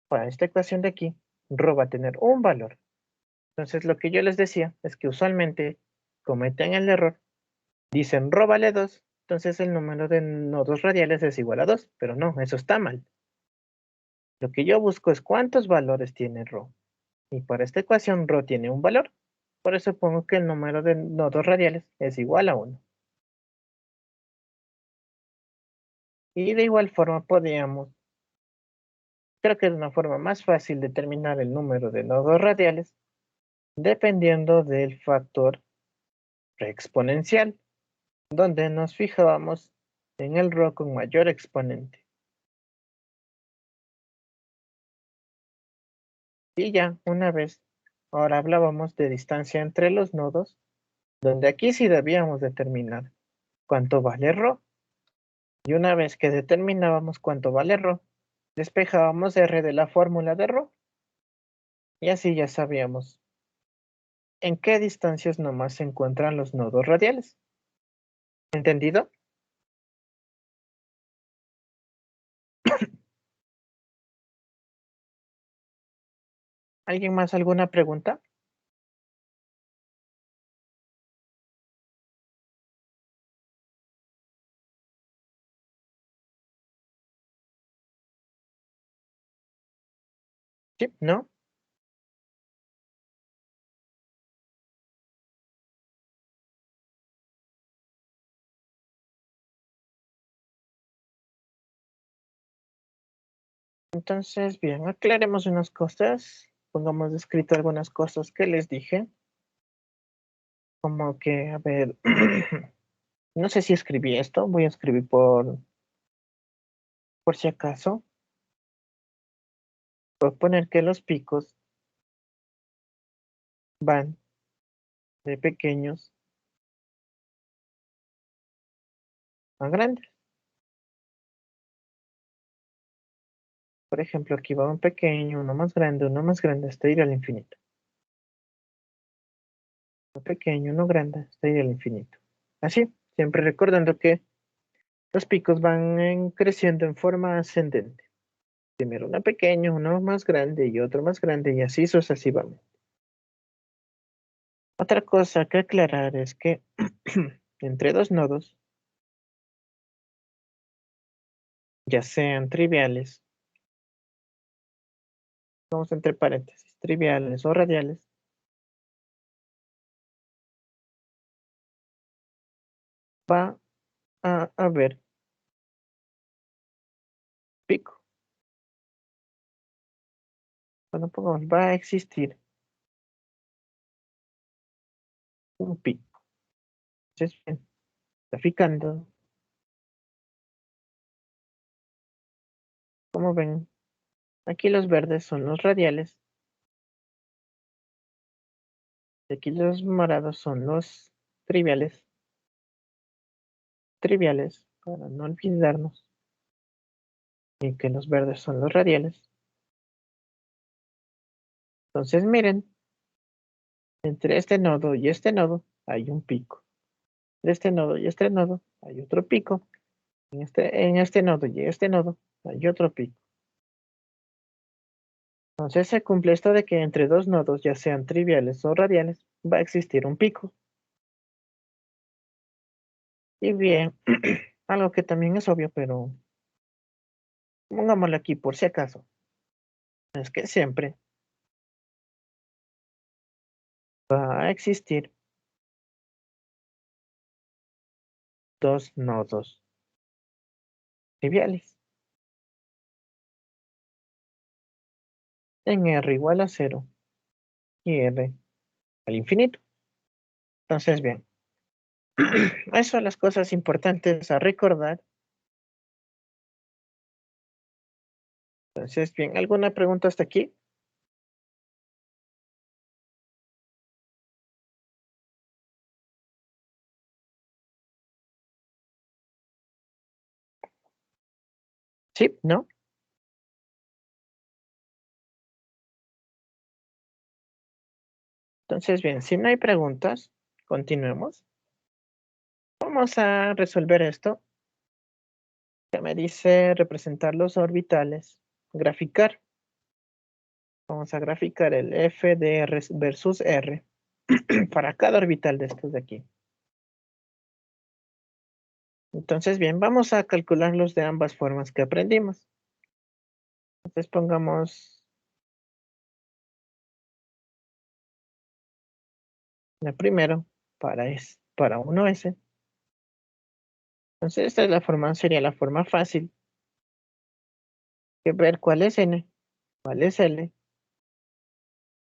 [SPEAKER 1] Para esta ecuación de aquí, ρ va a tener un valor. Entonces lo que yo les decía es que usualmente cometen el error, dicen ρ vale 2, entonces el número de nodos radiales es igual a 2, pero no, eso está mal. Lo que yo busco es cuántos valores tiene ρ. Y para esta ecuación ρ tiene un valor. Por eso pongo que el número de nodos radiales es igual a 1. Y de igual forma podríamos creo que es una forma más fácil de determinar el número de nodos radiales dependiendo del factor exponencial, donde nos fijábamos en el ρ con mayor exponente. Y ya, una vez, ahora hablábamos de distancia entre los nodos, donde aquí sí debíamos determinar cuánto vale ρ. Y una vez que determinábamos cuánto vale ρ, despejábamos R de la fórmula de ρ. Y así ya sabíamos en qué distancias nomás se encuentran los nodos radiales. ¿Entendido? ¿Alguien más alguna pregunta? ¿Sí? ¿No? Entonces, bien, aclaremos unas cosas. Pongamos de escrito algunas cosas que les dije. Como que, a ver, no sé si escribí esto. Voy a escribir por si acaso. Voy a poner que los picos van de pequeños a grandes. Por ejemplo, aquí va un pequeño, uno más grande, hasta ir al infinito. Uno pequeño, uno grande, hasta ir al infinito. Así, siempre recordando que los picos van creciendo en forma ascendente. Primero uno pequeño, uno más grande y otro más grande y así sucesivamente. Otra cosa que aclarar es que entre dos nodos, ya sean triviales, vamos entre paréntesis, triviales o radiales, va a haber pico. Cuando pongamos va a existir un pico. Entonces, bien, graficando, como ven, aquí los verdes son los radiales, y aquí los morados son los triviales, para no olvidarnos, y que los verdes son los radiales. Entonces, miren, entre este nodo y este nodo hay un pico. De este nodo y este nodo hay otro pico. En este nodo y este nodo hay otro pico. Entonces se cumple esto de que entre dos nodos, ya sean triviales o radiales, va a existir un pico. Y bien, algo que también es obvio, pero pongámoslo aquí por si acaso, es que siempre va a existir dos nodos triviales en R igual a 0 y R al infinito. Entonces, bien, esas son las cosas importantes a recordar. Entonces, bien, ¿alguna pregunta hasta aquí? ¿Sí? ¿No? Entonces, bien, si no hay preguntas, continuemos. Vamos a resolver esto. Que me dice representar los orbitales. Graficar. Vamos a graficar el F de R versus R para cada orbital de estos de aquí. Entonces, bien, vamos a calcularlos de ambas formas que aprendimos. Entonces pongamos la primero para 1S. Entonces esta es la forma, sería la forma fácil de ver cuál es N. ¿Cuál es L?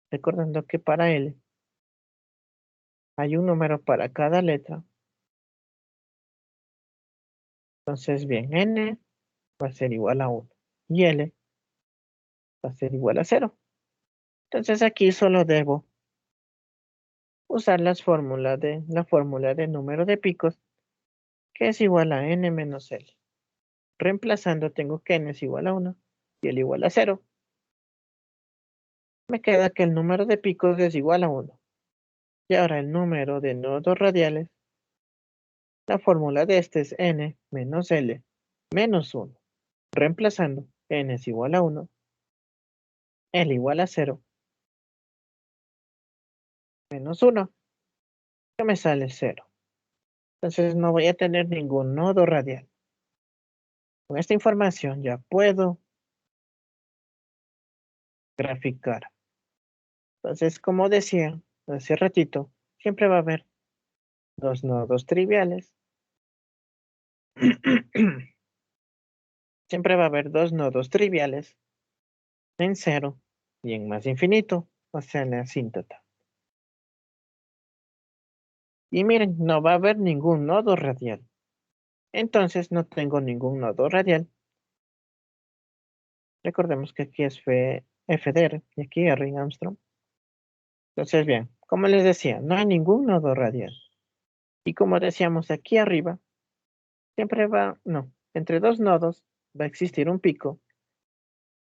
[SPEAKER 1] Recordando que para L hay un número para cada letra. Entonces, bien, N va a ser igual a 1 y L va a ser igual a 0. Entonces aquí solo debo usar la fórmula de número de picos, que es igual a N menos L. Reemplazando tengo que N es igual a 1 y L igual a 0. Me queda que el número de picos es igual a 1. Y ahora el número de nodos radiales, la fórmula de este es N menos L menos 1. Reemplazando, N es igual a 1, L igual a 0, menos 1, que me sale 0. Entonces no voy a tener ningún nodo radial. Con esta información ya puedo graficar. Entonces, como decía hace ratito, siempre va a haber dos nodos triviales. Siempre va a haber dos nodos triviales en 0 y en más infinito, o sea, en la asíntota. Y miren, no va a haber ningún nodo radial. Entonces no tengo ningún nodo radial. Recordemos que aquí es F de R y aquí R en Armstrong. Entonces, bien, como les decía, no hay ningún nodo radial. Y como decíamos aquí arriba, siempre entre dos nodos va a existir un pico.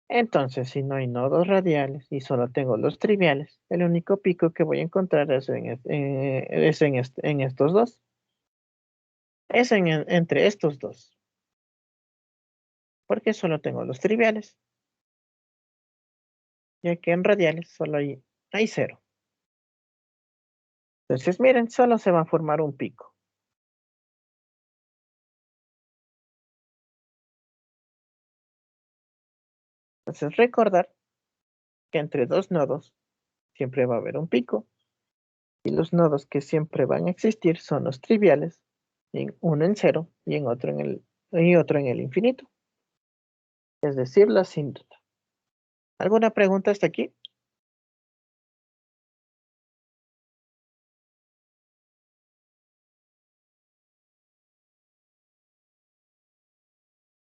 [SPEAKER 1] Entonces, si no hay nodos radiales y solo tengo los triviales, el único pico que voy a encontrar es en estos dos. Es entre estos dos. Porque solo tengo los triviales. Ya que en radiales solo hay 0. Entonces, miren, solo se va a formar un pico. Entonces, recordar que entre dos nodos siempre va a haber un pico. Y los nodos que siempre van a existir son los triviales. Uno en 0 y otro en el infinito. Es decir, la asíntota. ¿Alguna pregunta hasta aquí?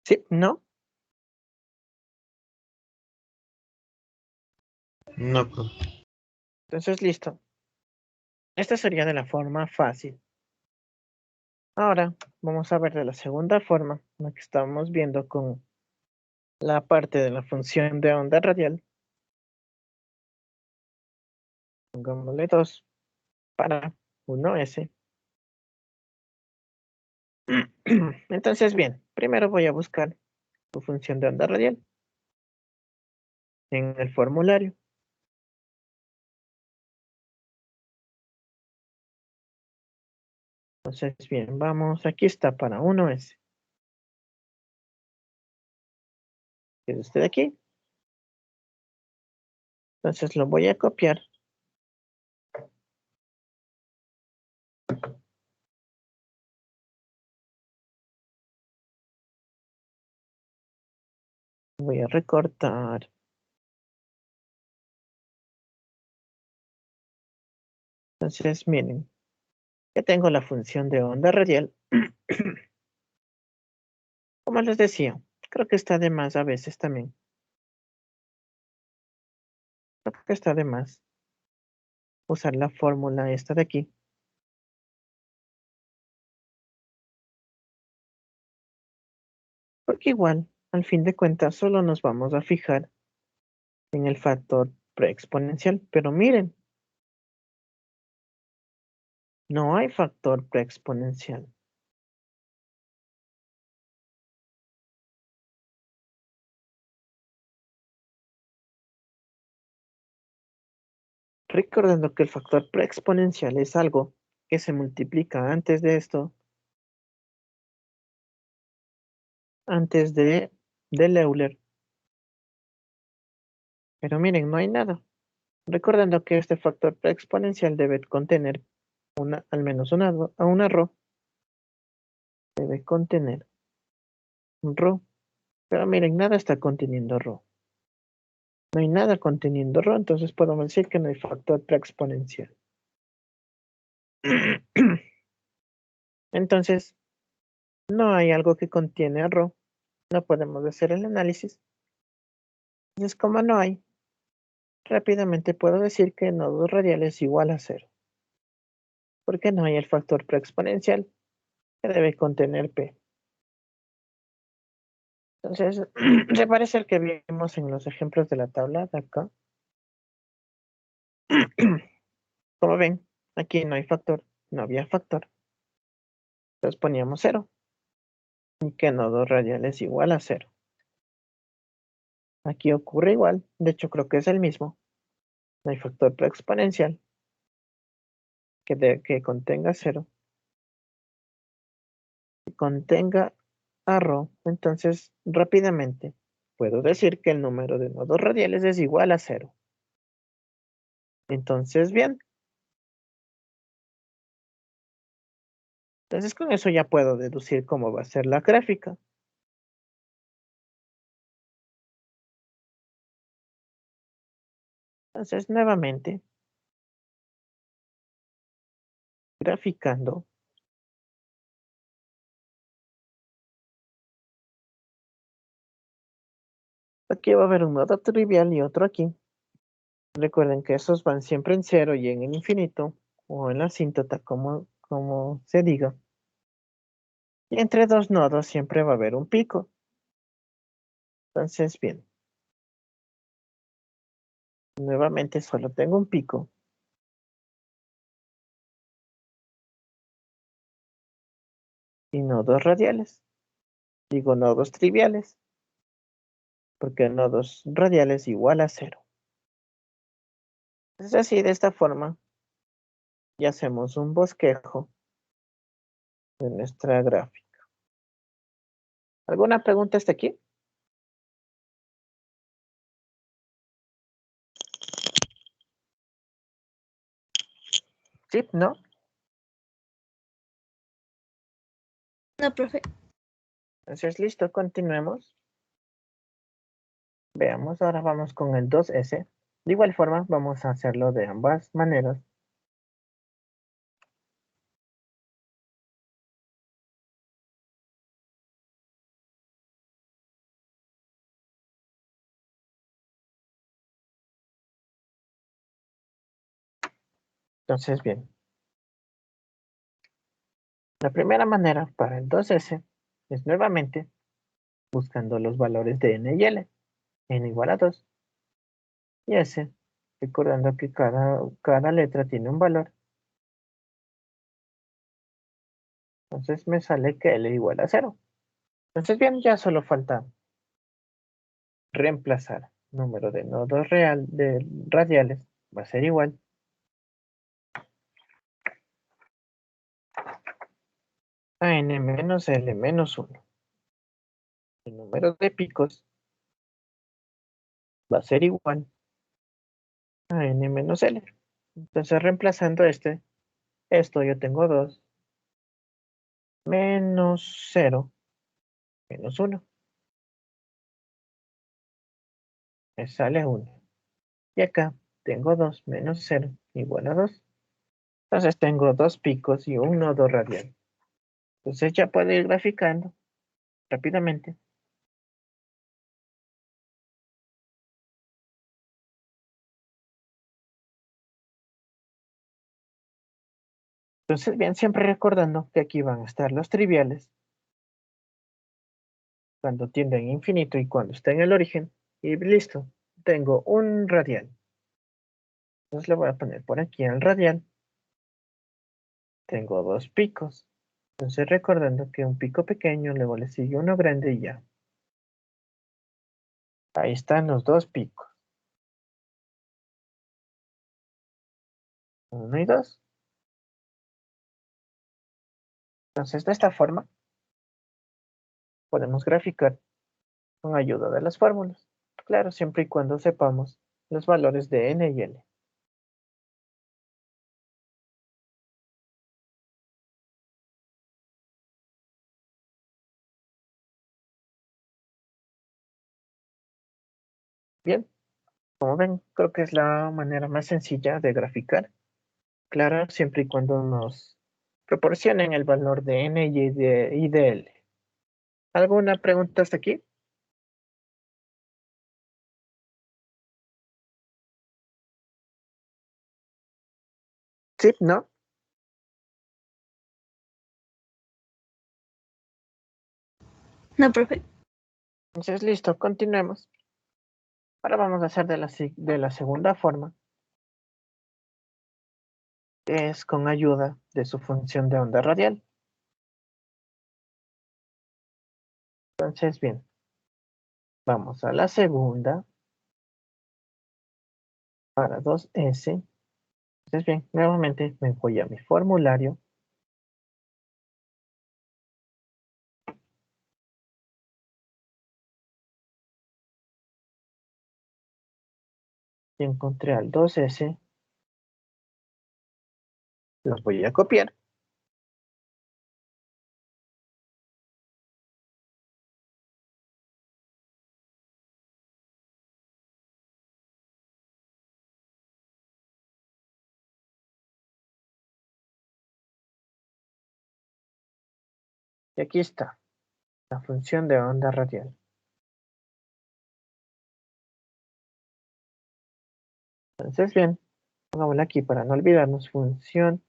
[SPEAKER 1] ¿Sí? ¿No?
[SPEAKER 3] No, profe.
[SPEAKER 1] Entonces, listo. Esta sería de la forma fácil. Ahora, vamos a ver de la segunda forma, la que estamos viendo con la parte de la función de onda radial. Pongámosle 2 para 1s. Entonces, bien, primero voy a buscar su función de onda radial en el formulario. Entonces, bien, vamos, aquí está para 1s. ¿Es usted aquí? Entonces lo voy a copiar. Voy a recortar. Entonces, miren, ya tengo la función de onda radial. Como les decía, creo que está de más a veces también. Creo que está de más usar la fórmula esta de aquí. Porque igual, al fin de cuentas, solo nos vamos a fijar en el factor preexponencial. Pero miren, no hay factor preexponencial. Recordando que el factor preexponencial es algo que se multiplica antes de esto, antes de Euler. Pero miren, no hay nada. Recordando que este factor exponencial debe contener al menos una ρ. Debe contener un ρ. Pero miren, nada está conteniendo ρ. No hay nada conteniendo ρ, entonces podemos decir que no hay factor preexponencial. Entonces, no hay algo que contiene a ρ. No podemos hacer el análisis. Entonces, como no hay, rápidamente puedo decir que nodo radial es igual a 0. Porque no hay el factor preexponencial que debe contener P. Entonces, se parece al que vimos en los ejemplos de la tabla de acá. Como ven, aquí no hay factor, no había factor. Entonces poníamos 0. Y que nodo radial es igual a 0. Aquí ocurre igual, de hecho creo que es el mismo. No hay factor preexponencial que contenga 0. Que contenga a ρ. Entonces, rápidamente, puedo decir que el número de nodos radiales es igual a 0. Entonces, bien. Entonces, con eso ya puedo deducir cómo va a ser la gráfica. Entonces, nuevamente, graficando. Aquí va a haber un nodo trivial y otro aquí. Recuerden que esos van siempre en 0 y en el infinito, o en la asíntota, como se diga. Y entre dos nodos siempre va a haber un pico. Entonces, bien. Nuevamente solo tengo un pico. Y nodos radiales. Digo nodos triviales. Porque nodos radiales igual a 0. Es así, de esta forma, ya hacemos un bosquejo de nuestra gráfica. ¿Alguna pregunta hasta aquí? ¿Sí? ¿No?
[SPEAKER 2] No, profe.
[SPEAKER 1] Entonces, listo, continuemos. Veamos, ahora vamos con el 2S. De igual forma, vamos a hacerlo de ambas maneras. Entonces, bien. La primera manera para el 2S es nuevamente buscando los valores de n y l. N igual a 2. Y S, recordando que cada letra tiene un valor. Entonces me sale que L igual a 0. Entonces bien, ya solo falta reemplazar número de nodos radiales. Va a ser igual a n menos L menos 1. El número de picos va a ser igual a n menos L. Entonces reemplazando esto yo tengo 2 menos 0 menos 1. Me sale 1. Y acá tengo 2 menos 0 igual a 2. Entonces tengo 2 picos y un nodo radial. Entonces ya puedo ir graficando rápidamente. Entonces bien, siempre recordando que aquí van a estar los triviales cuando tienden a infinito y cuando está en el origen. Y listo, tengo un radial. Entonces le voy a poner por aquí el radial. Tengo 2 picos. Entonces recordando que un pico pequeño, luego le sigue uno grande y ya. Ahí están los 2 picos. 1 y 2. Entonces de esta forma podemos graficar con ayuda de las fórmulas. Claro, siempre y cuando sepamos los valores de n y l. Bien, Como ven, creo que es la manera más sencilla de graficar. Claro, siempre y cuando nos proporcionen el valor de n y de l. ¿Alguna pregunta hasta aquí? ¿Sí? ¿No?
[SPEAKER 2] No, profe.
[SPEAKER 1] Entonces, listo, continuemos. Ahora vamos a hacer de la segunda forma, que es con ayuda de su función de onda radial. Entonces, bien, vamos a la segunda para 2s. Entonces, bien, nuevamente me voy a mi formulario. Y encontré al 2s. Los voy a copiar. Y aquí está, la función de onda radial. Entonces, bien, pongámosla aquí para no olvidarnos, función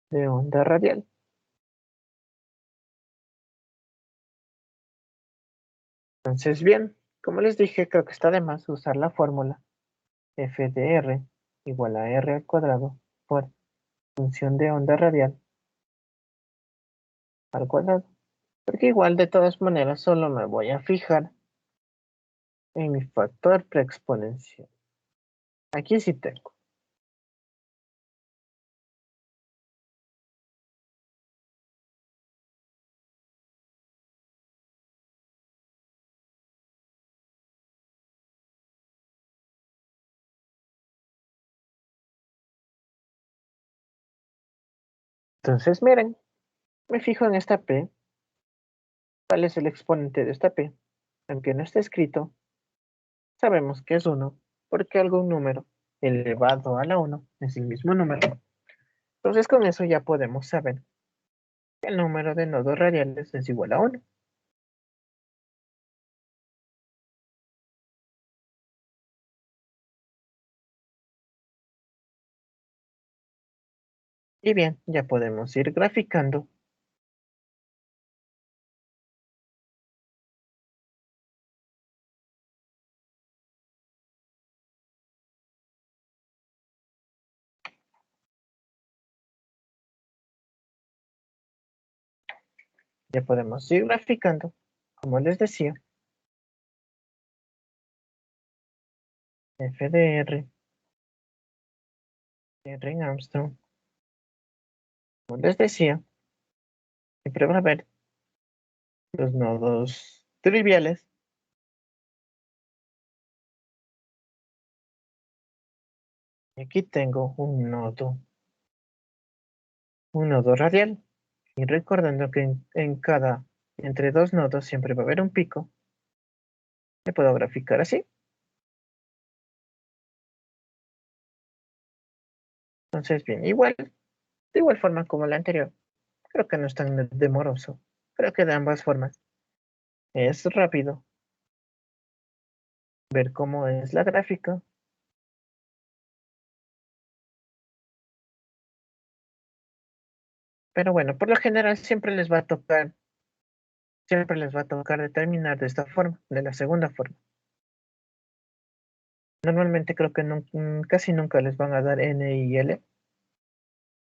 [SPEAKER 1] de onda radial. Entonces, bien, como les dije, creo que está de más usar la fórmula f de r igual a r al cuadrado por función de onda radial al cuadrado. Porque igual, de todas maneras, solo me voy a fijar en mi factor preexponencial. Aquí sí tengo. Entonces, miren, me fijo en esta p. ¿Cuál es el exponente de esta p? Aunque no está escrito, sabemos que es 1, porque algún número elevado a la 1 es el mismo número. Entonces, con eso ya podemos saber que el número de nodos radiales es igual a 1. Y bien, ya podemos ir graficando. Ya podemos ir graficando, como les decía, f de r, r en Armstrong. Como les decía, siempre va a haber los nodos triviales. Y aquí tengo un nodo radial. Y recordando que entre dos nodos siempre va a haber un pico, me puedo graficar así. Entonces, bien, de igual forma como la anterior. Creo que no es tan demoroso. Creo que de ambas formas es rápido ver cómo es la gráfica. Pero bueno, por lo general siempre les va a tocar determinar de esta forma, de la segunda forma. Normalmente creo que casi nunca les van a dar N y L.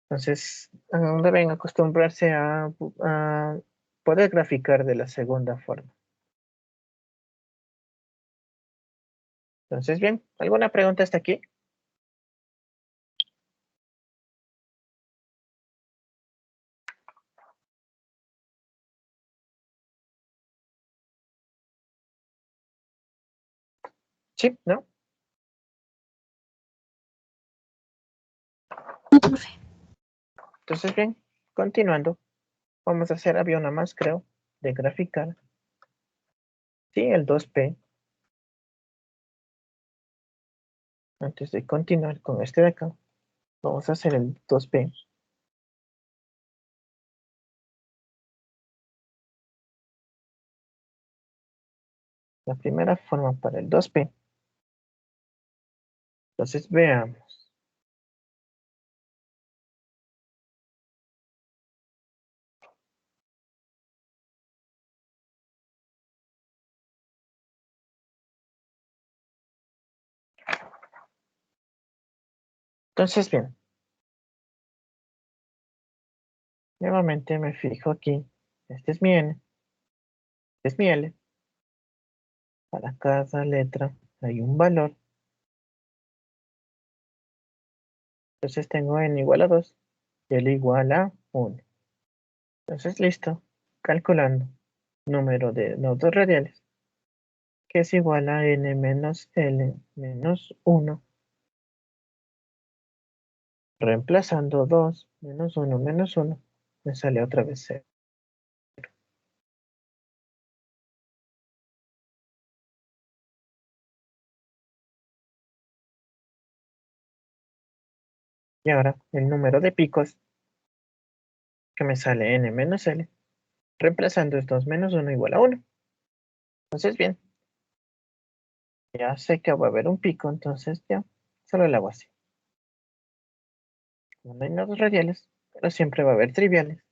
[SPEAKER 1] Entonces, deben acostumbrarse a poder graficar de la segunda forma. Entonces, bien, ¿alguna pregunta hasta aquí? Sí, ¿no?
[SPEAKER 2] No, profe.
[SPEAKER 1] Entonces, bien, continuando. Vamos a hacer, había una más, creo, de graficar. Sí, el 2P. Antes de continuar con este de acá, vamos a hacer el 2p. La primera forma para el 2p. Entonces veamos. Entonces bien, nuevamente me fijo aquí. Este es mi n, este es mi l. Para cada letra hay un valor. Entonces tengo n igual a 2 y l igual a 1. Entonces listo, calculando número de nodos radiales, que es igual a n menos l menos 1, reemplazando 2 menos 1, me sale otra vez 0. Y ahora el número de picos que me sale n menos l, reemplazando es 2 menos 1 igual a 1. Entonces bien, ya sé que va a haber un pico, entonces ya solo lo hago así. No hay nodos radiales, pero siempre va a haber triviales.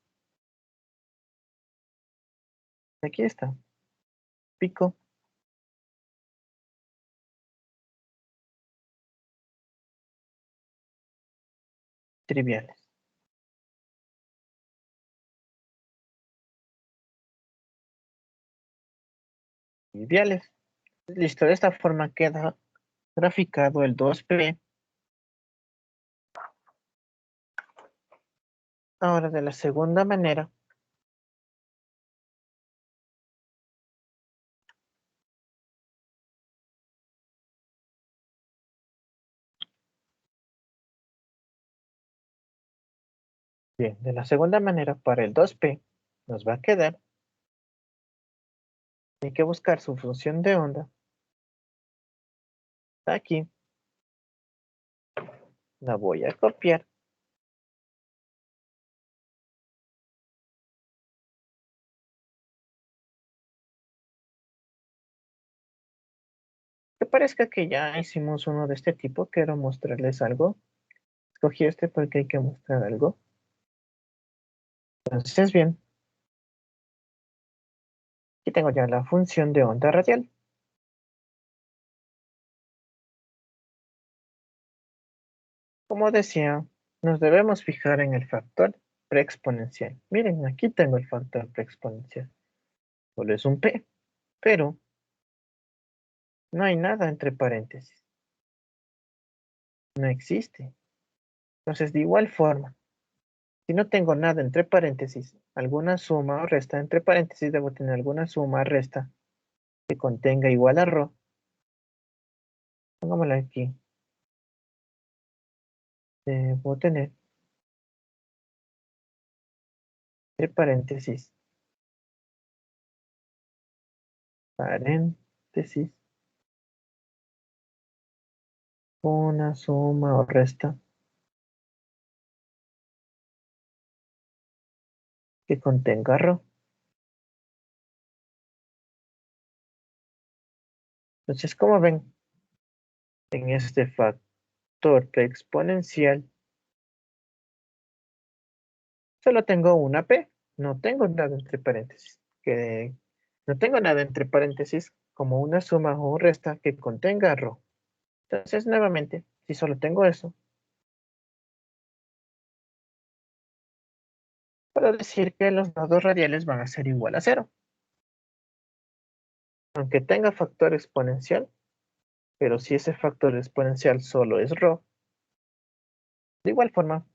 [SPEAKER 1] Aquí está, pico, triviales. Triviales. Listo, de esta forma queda graficado el 2p. Ahora de la segunda manera, bien, de la segunda manera para el 2p nos va a quedar, hay que buscar su función de onda. Aquí la voy a copiar. Que parezca que ya hicimos uno de este tipo, quiero mostrarles algo. Escogí este porque hay que mostrar algo. Entonces, bien, aquí tengo ya la función de onda radial. Como decía, nos debemos fijar en el factor preexponencial. Miren, aquí tengo el factor preexponencial. Solo es un p, pero no hay nada entre paréntesis. No existe. Entonces, de igual forma, si no tengo nada entre paréntesis, alguna suma o resta entre paréntesis, debo tener alguna suma o resta que contenga igual a ρ. Pongámosla aquí. Debo tener entre paréntesis, una suma o resta que contenga ρ. Entonces, como ven, en este factor exponencial solo tengo una p, no tengo nada entre paréntesis. No tengo nada entre paréntesis como una suma o resta que contenga ρ. Entonces, nuevamente, si solo tengo eso, puedo decir que los nodos radiales van a ser igual a 0. Aunque tenga factor exponencial, pero si ese factor exponencial solo es ρ, de igual forma,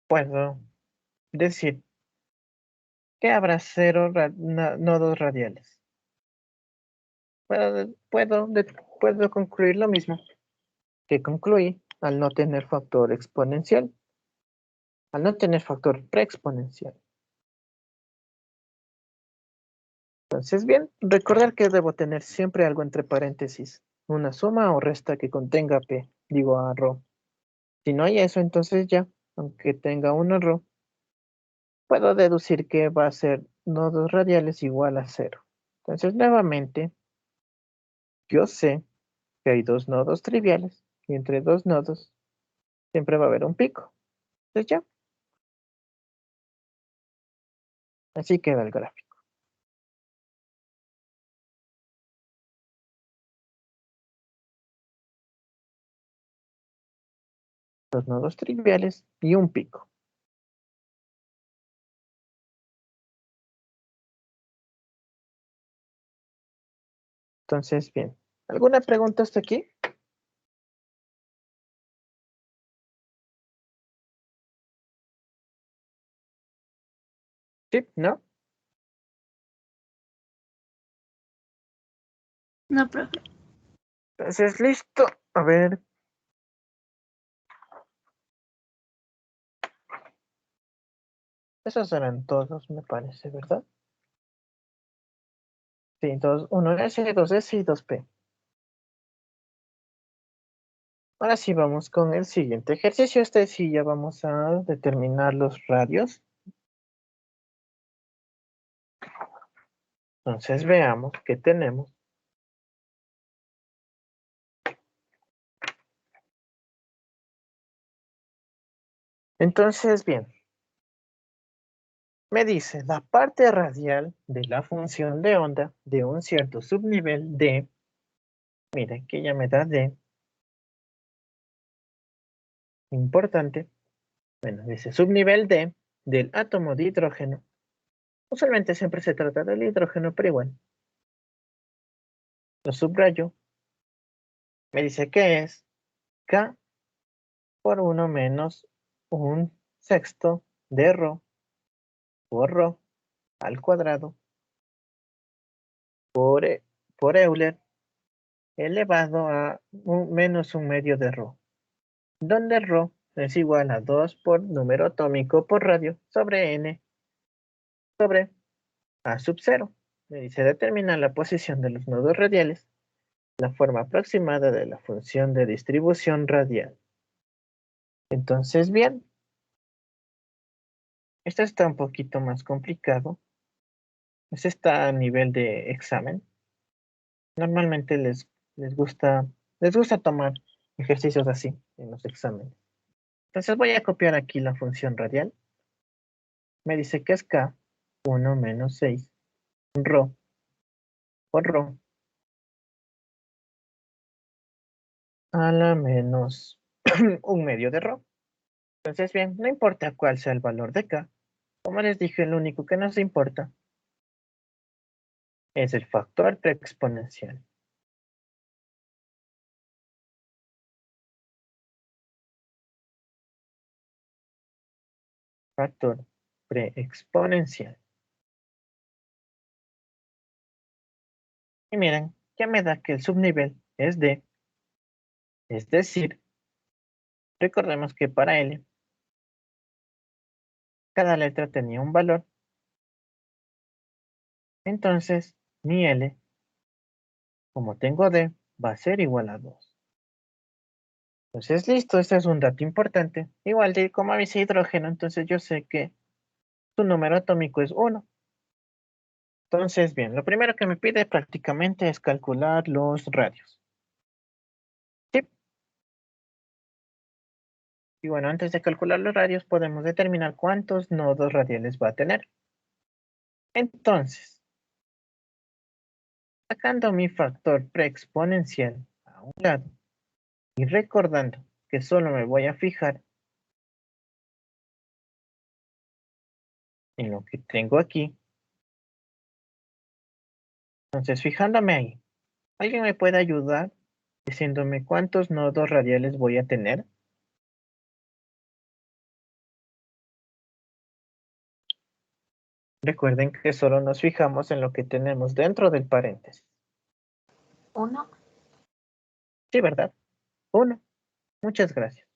[SPEAKER 1] puedo decir que habrá 0 nodos radiales. Puedo concluir lo mismo que concluí al no tener factor exponencial, al no tener factor preexponencial. Entonces, bien, recordar que debo tener siempre algo entre paréntesis, una suma o resta que contenga P, digo a ρ. Si no hay eso, entonces ya, aunque tenga un error, puedo deducir que va a ser nodos radiales igual a 0. Entonces, nuevamente, yo sé que hay dos nodos triviales y entre dos nodos siempre va a haber un pico. Entonces ya, así queda el gráfico. Dos nodos triviales y un pico. Entonces, bien. ¿Alguna pregunta hasta aquí? ¿Sí? ¿No?
[SPEAKER 2] No, profe.
[SPEAKER 1] Entonces, listo. A ver. Esos eran todos, me parece, ¿verdad? Sí, dos, 1S, 2S y 2P. Ahora sí vamos con el siguiente ejercicio. Este sí ya vamos a determinar los radios. Entonces veamos qué tenemos. Entonces, bien. Me dice la parte radial de la función de onda de un cierto subnivel de, miren que ya me da D, importante, bueno, dice subnivel D del átomo de hidrógeno. Usualmente siempre se trata del hidrógeno, pero igual. Lo subrayo. Me dice que es K por 1 menos un sexto de ρ por ρ al cuadrado por Euler elevado a menos un medio de ρ, donde ρ es igual a 2 por número atómico por radio sobre n sobre a sub 0. Me dice determinar la posición de los nodos radiales, la forma aproximada de la función de distribución radial. Entonces, bien, esto está un poquito más complicado. Este está a nivel de examen. Normalmente les gusta tomar ejercicios así en los exámenes. Entonces voy a copiar aquí la función radial. Me dice que es K, 1 menos 6, ρ por ρ a la menos un medio de ρ. Entonces, bien, no importa cuál sea el valor de K. Como les dije, lo único que nos importa es el factor preexponencial. Factor preexponencial. Y miren, ya me da que el subnivel es D. Es decir, recordemos que para L, cada letra tenía un valor. Entonces, mi L, como tengo D, va a ser igual a 2. Entonces, listo, este es un dato importante. Igual de como avisa hidrógeno, entonces yo sé que su número atómico es 1. Entonces, bien, lo primero que me pide prácticamente es calcular los radios. ¿Sí? Y bueno, antes de calcular los radios podemos determinar cuántos nodos radiales va a tener. Entonces, sacando mi factor preexponencial a un lado y recordando que solo me voy a fijar en lo que tengo aquí. Entonces, fijándome ahí, ¿alguien me puede ayudar diciéndome cuántos nodos radiales voy a tener? Recuerden que solo nos fijamos en lo que tenemos dentro del paréntesis.
[SPEAKER 2] 1.
[SPEAKER 1] Sí, ¿verdad? 1. Muchas gracias.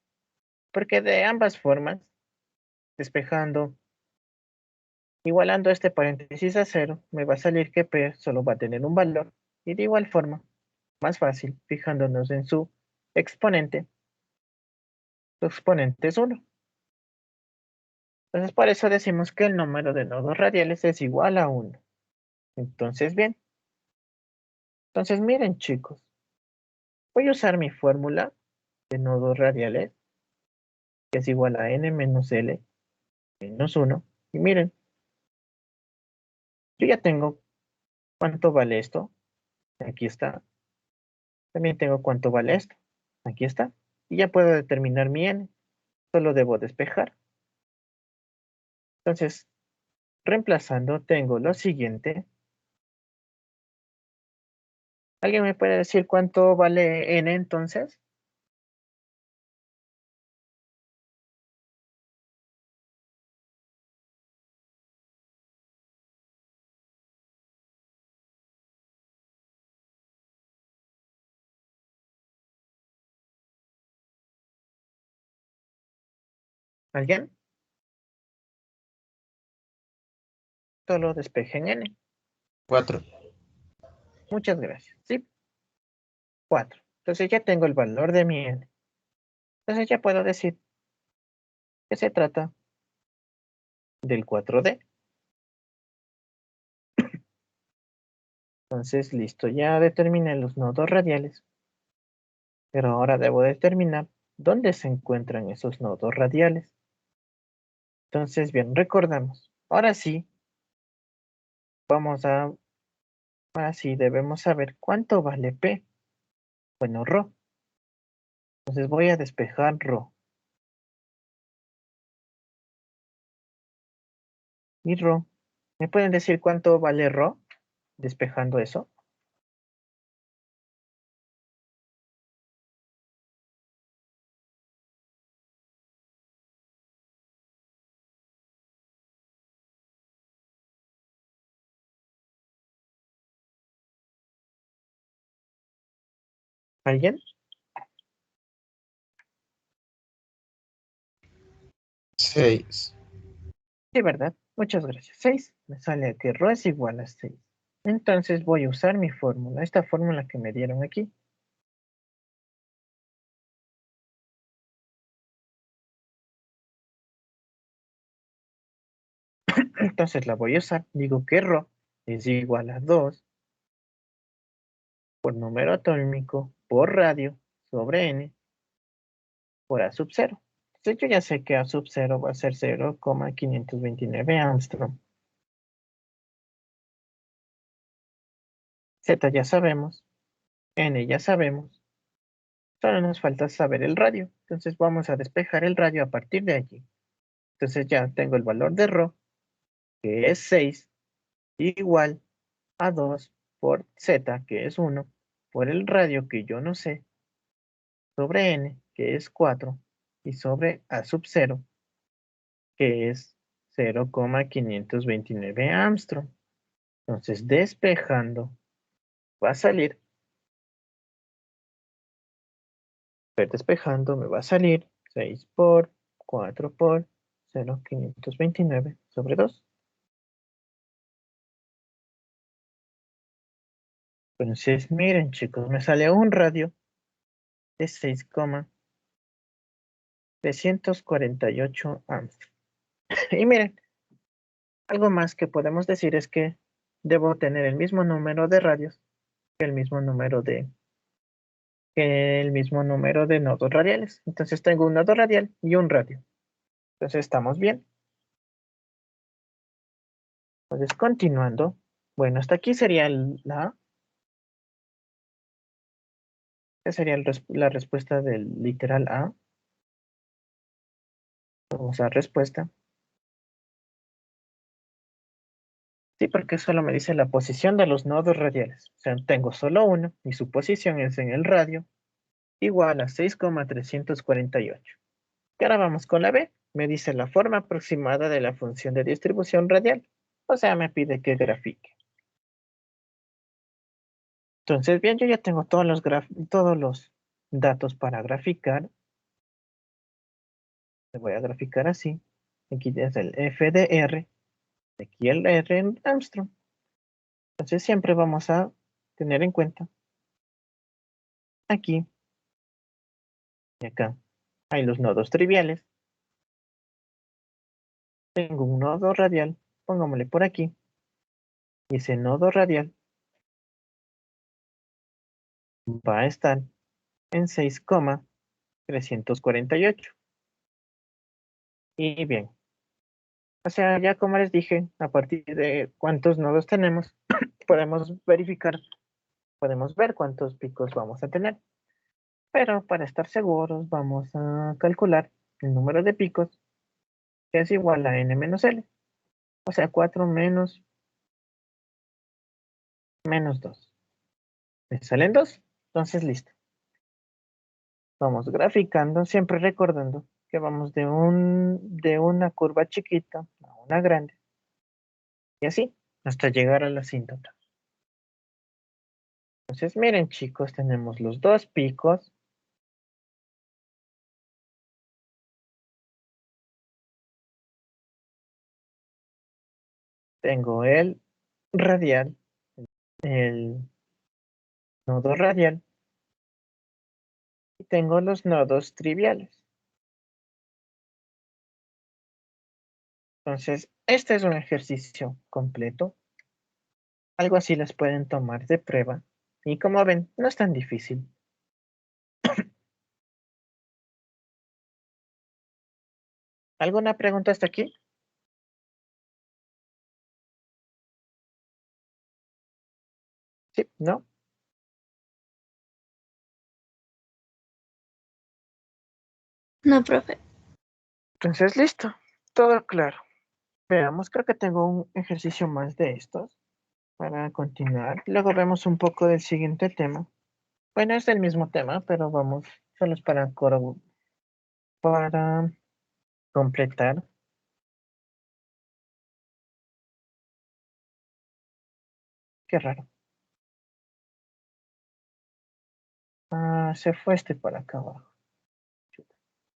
[SPEAKER 1] Porque de ambas formas, despejando, igualando este paréntesis a 0, me va a salir que P solo va a tener un valor. Y de igual forma, Más fácil, fijándonos en su exponente. Su exponente es 1. Entonces, por eso decimos que el número de nodos radiales es igual a 1. Entonces, bien. Entonces, miren, chicos. Voy a usar mi fórmula de nodos radiales, que es igual a n menos L menos 1. Y miren, yo ya tengo cuánto vale esto. Aquí está. También tengo cuánto vale esto. Aquí está. Y ya puedo determinar mi n. Solo debo despejar. Entonces, reemplazando, tengo lo siguiente. ¿Alguien me puede decir cuánto vale n entonces? ¿Alguien? Solo despejen n.
[SPEAKER 3] 4.
[SPEAKER 1] Muchas gracias. Sí, 4. Entonces ya tengo el valor de mi n. Entonces ya puedo decir que se trata del 4D. Entonces, listo, ya determiné los nodos radiales. Pero ahora debo determinar dónde se encuentran esos nodos radiales. Entonces, bien, recordamos. Ahora sí, ahora sí debemos saber cuánto vale P. Bueno, Rho. Entonces voy a despejar Rho. Y Rho. ¿Me pueden decir cuánto vale Rho? Despejando eso. ¿Alguien?
[SPEAKER 3] 6.
[SPEAKER 1] Sí, ¿verdad? Muchas gracias. 6. Me sale que Rho es igual a 6. Entonces voy a usar mi fórmula, esta fórmula que me dieron aquí. Entonces la voy a usar. Digo que Rho es igual a 2 por número atómico por radio sobre n por A sub 0. Entonces yo ya sé que A sub 0 va a ser 0,529 Armstrong. Z ya sabemos, N ya sabemos. Solo nos falta saber el radio. Entonces vamos a despejar el radio a partir de allí. Entonces ya tengo el valor de Rho, que es 6, igual a 2 por Z, que es 1, por el radio que yo no sé, sobre N, que es 4, y sobre A sub 0, que es 0,529 Armstrong. Entonces, despejando, va a salir. Despejando, me va a salir 6 por 4 por 0,529 sobre 2. Entonces, miren, chicos, me sale un radio de 6,348 Armstrong. Y miren, algo más que podemos decir es que debo tener el mismo número de radios que el mismo número de nodos radiales. Entonces tengo un nodo radial y un radio. Entonces estamos bien. Entonces continuando. Bueno, hasta aquí sería esa sería la respuesta del literal A. Vamos a respuesta. Sí, porque solo me dice la posición de los nodos radiales. O sea, tengo solo uno y su posición es en el radio, igual a 6,348. Y ahora vamos con la B. Me dice la forma aproximada de la función de distribución radial. O sea, me pide que grafique. Entonces, bien, yo ya tengo todos los datos para graficar. Le voy a graficar así. Aquí es el F de R. Aquí el R en Armstrong. Entonces, siempre vamos a tener en cuenta aquí y acá hay los nodos triviales. Tengo un nodo radial, pongámosle por aquí. Y ese nodo radial va a estar en 6,348. Y bien, o sea, ya como les dije, a partir de cuántos nodos tenemos, podemos verificar, podemos ver cuántos picos vamos a tener. Pero para estar seguros, vamos a calcular el número de picos, que es igual a n menos l. O sea, 4 menos 2. ¿Me salen 2? Entonces, listo. Vamos graficando, siempre recordando que vamos de una curva chiquita a una grande. Y así, hasta llegar a la asíntota. Entonces, miren chicos, tenemos los dos picos. Tengo el radial, el nodo radial, y tengo los nodos triviales. Entonces, este es un ejercicio completo. Algo así les pueden tomar de prueba. Y como ven, no es tan difícil. ¿Alguna pregunta hasta aquí? Sí, ¿no?
[SPEAKER 2] No, profe.
[SPEAKER 1] Entonces, listo. Todo claro. Veamos, creo que tengo un ejercicio más de estos para continuar. Luego vemos un poco del siguiente tema. Bueno, es del mismo tema, pero vamos, solo es para completar. Qué raro. Ah, se fue este por acá abajo. Chuta.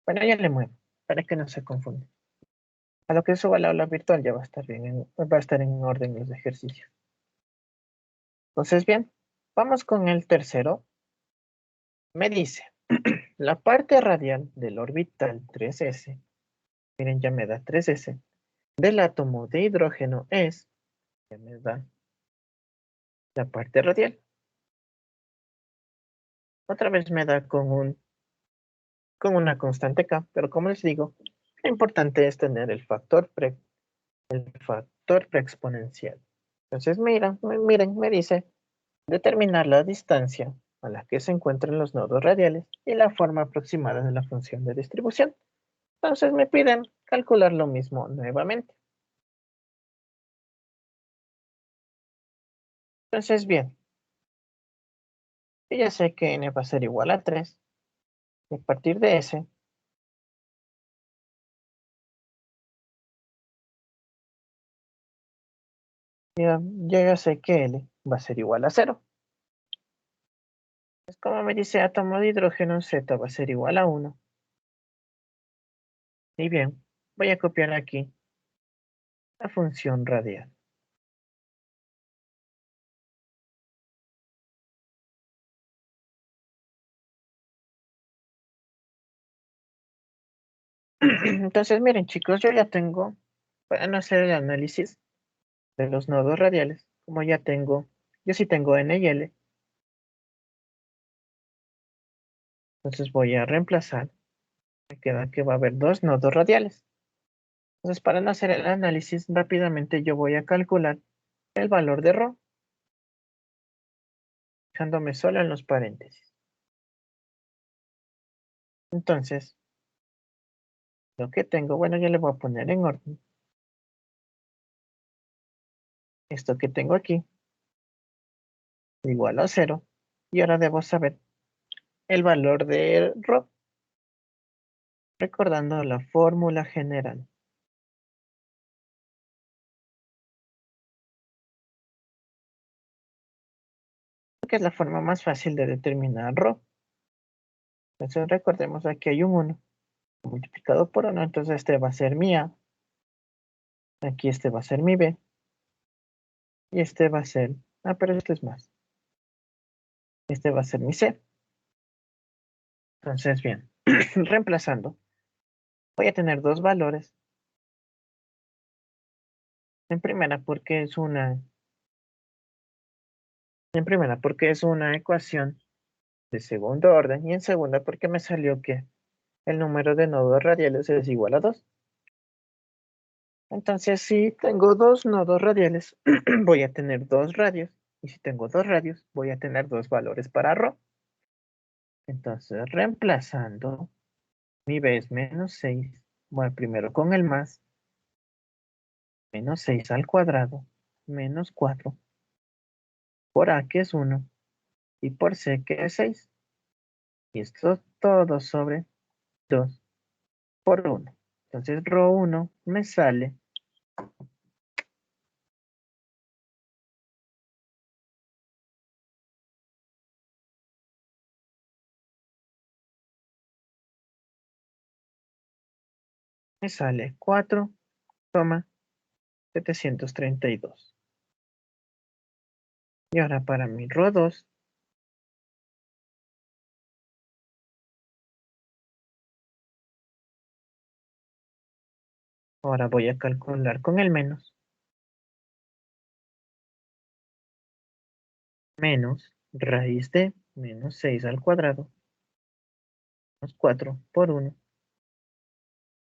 [SPEAKER 1] Bueno, ya le muevo, para que no se confunda. A lo que suba la aula virtual ya va a estar bien, va a estar en orden los ejercicios. Entonces, bien, vamos con el tercero. Me dice, la parte radial del orbital 3s, miren, ya me da 3s, del átomo de hidrógeno es, ya me da la parte radial. Otra vez me da con una constante k, pero como les digo, lo importante es tener el factor preexponencial. Entonces, miren, me dice determinar la distancia a la que se encuentran los nodos radiales y la forma aproximada de la función de distribución. Entonces me piden calcular lo mismo nuevamente. Entonces, bien, yo ya sé que n va a ser igual a 3. Y a partir de ese, yo ya sé que L va a ser igual a 0. Es como me dice átomo de hidrógeno, Z va a ser igual a 1. Y bien, voy a copiar aquí la función radial. Entonces, miren chicos, yo ya tengo, para no hacer el análisis de los nodos radiales, como ya tengo, yo sí tengo N y L, entonces voy a reemplazar, me queda que va a haber dos nodos radiales. Entonces, para no hacer el análisis rápidamente, yo voy a calcular el valor de ρ, dejándome solo en los paréntesis. Entonces, lo que tengo, bueno, ya le voy a poner en orden. Esto que tengo aquí, igual a 0. Y ahora debo saber el valor de ρ, recordando la fórmula general. Que es la forma más fácil de determinar ρ. Entonces recordemos, aquí hay un 1 multiplicado por 1, entonces este va a ser mi A, aquí este va a ser mi B, y este va a ser, pero este es más, este va a ser mi C. Entonces, bien, reemplazando, voy a tener dos valores. En primera, porque es una ecuación de segundo orden, y en segunda, porque me salió que el número de nodos radiales es igual a 2. Entonces, si tengo dos nodos radiales, voy a tener dos radios. Y si tengo dos radios, voy a tener dos valores para ρ. Entonces, reemplazando, mi b es menos 6. Bueno, primero con el más. Menos 6 al cuadrado. Menos 4. Por a, que es 1. Y por c, que es 6. Y esto todo sobre 2 por 1. Entonces, ρ1 me sale 4,732. Y ahora para mi ρ2, ahora voy a calcular con el menos. Menos raíz de menos 6 al cuadrado. Menos 4 por 1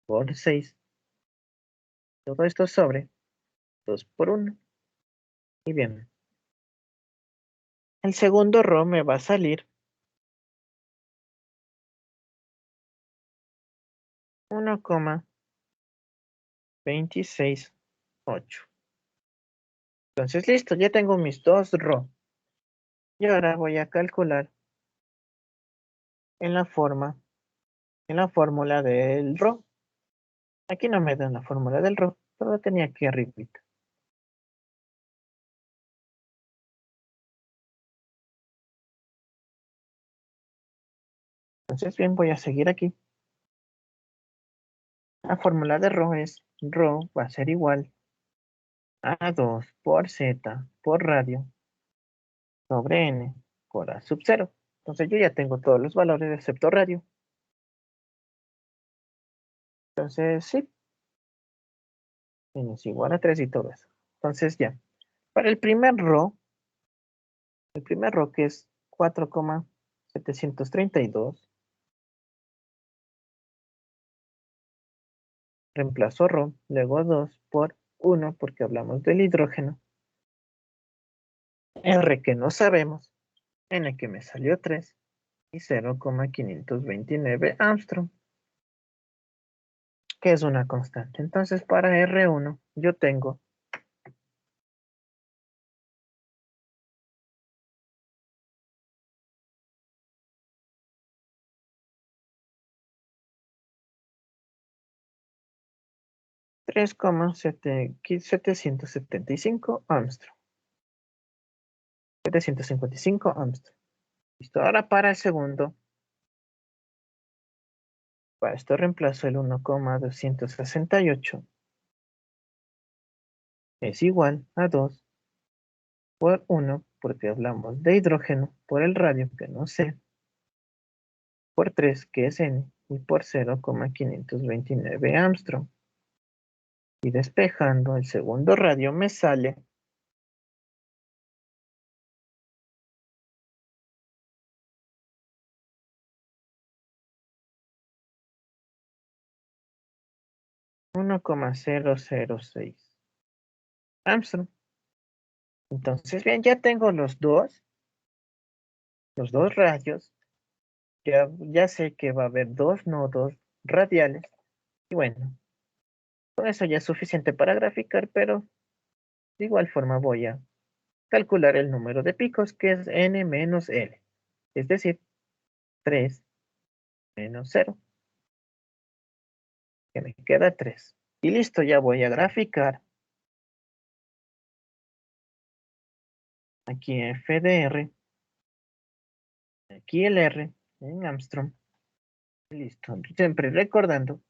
[SPEAKER 1] por 6. Todo esto sobre 2 por 1. Y bien, el segundo ρ me va a salir 1,268. Entonces, listo, ya tengo mis dos ρ. Y ahora voy a calcular en la fórmula del ρ. Aquí no me dan la fórmula del ρ, pero la tenía aquí arribita. Entonces, bien, voy a seguir aquí. La fórmula de ρ es, ρ va a ser igual a 2 por z por radio sobre n por a sub 0. Entonces yo ya tengo todos los valores excepto radio. Entonces sí, n es igual a 3 y todo eso. Entonces ya, para el primer ρ que es 4,732, reemplazo ρ, luego 2 por 1 porque hablamos del hidrógeno. R que no sabemos, n que me salió 3 y 0,529 Armstrong, que es una constante. Entonces para R1 yo tengo 3,775 Armstrong. 755 Armstrong. Listo. Ahora para el segundo. Para esto reemplazo el 1,268. Es igual a 2 por 1, porque hablamos de hidrógeno, por el radio, que no sé, por 3, que es n, y por 0,529 Armstrong. Y despejando el segundo radio me sale 1,006 Armstrong. Entonces, bien, ya tengo los dos radios. Ya sé que va a haber dos nodos radiales. Y bueno, con eso ya es suficiente para graficar, pero de igual forma voy a calcular el número de picos, que es n menos l. Es decir, 3 menos 0, que me queda 3. Y listo, ya voy a graficar. Aquí f de r. Aquí el r en Armstrong. Listo. Siempre recordando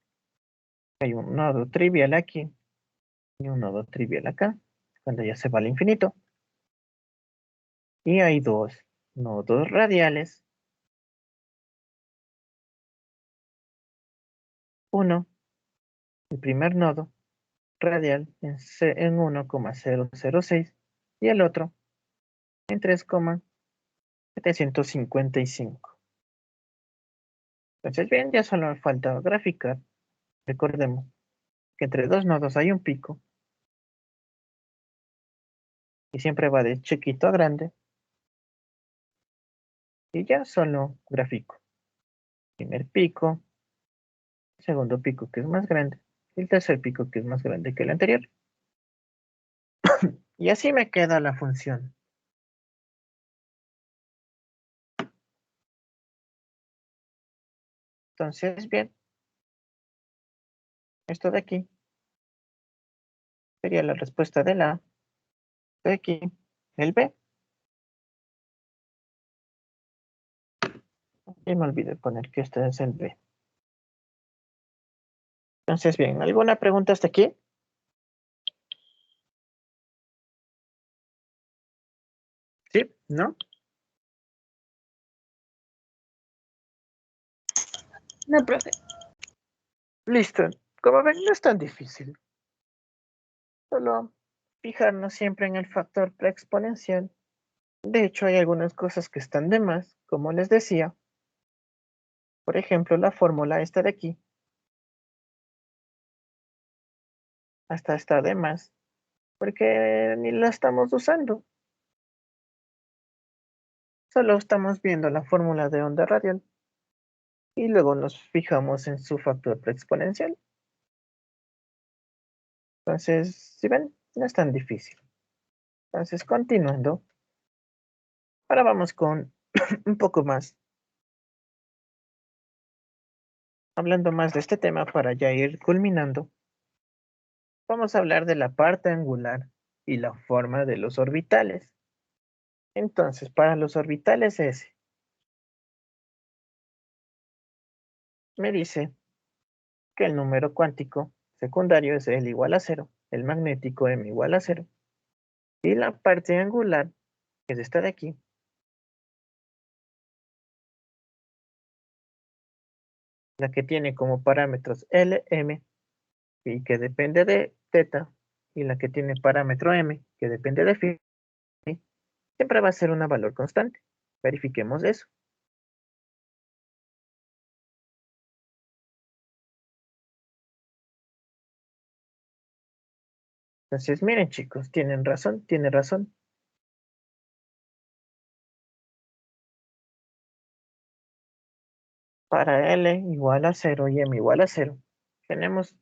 [SPEAKER 1] que hay un nodo trivial aquí y un nodo trivial acá, cuando ya se va al infinito. Y hay dos nodos radiales 1, el primer nodo radial en 1,006 y el otro en 3,755. Entonces, bien, ya solo falta graficar. Recordemos que entre dos nodos hay un pico y siempre va de chiquito a grande. Y ya solo grafico. Primer pico, segundo pico que es más grande, y el tercer pico que es más grande que el anterior. Y así me queda la función. Entonces, bien, esto de aquí sería la respuesta de la A. De aquí, el B. Y me olvidé poner que este es el B. Entonces, bien, ¿alguna pregunta hasta aquí? ¿Sí? ¿No?
[SPEAKER 2] No, profe.
[SPEAKER 1] Listo. Como ven, no es tan difícil. Solo fijarnos siempre en el factor preexponencial. De hecho, hay algunas cosas que están de más, como les decía. Por ejemplo, la fórmula esta de aquí. Hasta está de más, porque ni la estamos usando. Solo estamos viendo la fórmula de onda radial y luego nos fijamos en su factor preexponencial. Entonces, si ven, no es tan difícil. Entonces, continuando, ahora vamos con un poco más, hablando más de este tema para ya ir culminando. Vamos a hablar de la parte angular y la forma de los orbitales. Entonces, para los orbitales S, me dice que el número cuántico secundario es L igual a 0, el magnético M igual a 0, y la parte angular, que es esta de aquí, la que tiene como parámetros L, M, y que depende de teta, y la que tiene parámetro M, que depende de phi, siempre va a ser un valor constante. Verifiquemos eso. Entonces, miren chicos, tienen razón, tiene razón. Para L igual a 0 y M igual a 0, tenemos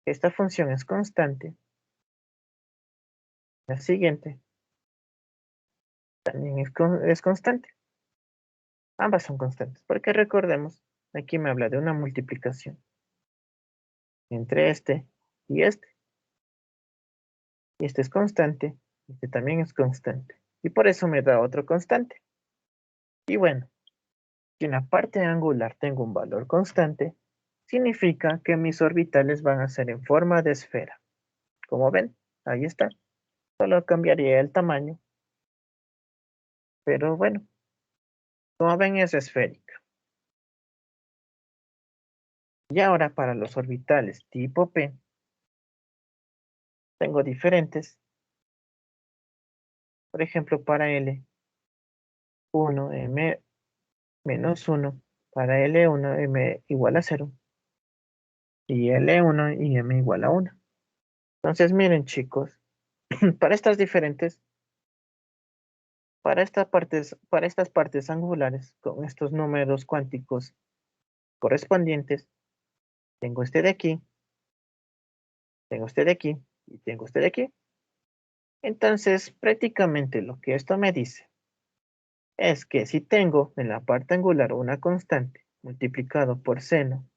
[SPEAKER 1] que esta función es constante. La siguiente también es constante. Ambas son constantes, porque recordemos, aquí me habla de una multiplicación entre este y este. Y este es constante, este también es constante. Y por eso me da otro constante. Y bueno, si en la parte angular tengo un valor constante, significa que mis orbitales van a ser en forma de esfera. Como ven, ahí está. Solo cambiaría el tamaño. Pero bueno, como ven es esférica. Y ahora para los orbitales tipo P, tengo diferentes. Por ejemplo, para L, 1, M menos 1, para L1, M igual a 0, y L1 y M igual a 1. Entonces, miren chicos, para estas diferentes, para estas partes angulares, con estos números cuánticos correspondientes, tengo este de aquí, tengo este de aquí, y tengo este de aquí. Entonces, prácticamente lo que esto me dice es que si tengo en la parte angular una constante multiplicado por seno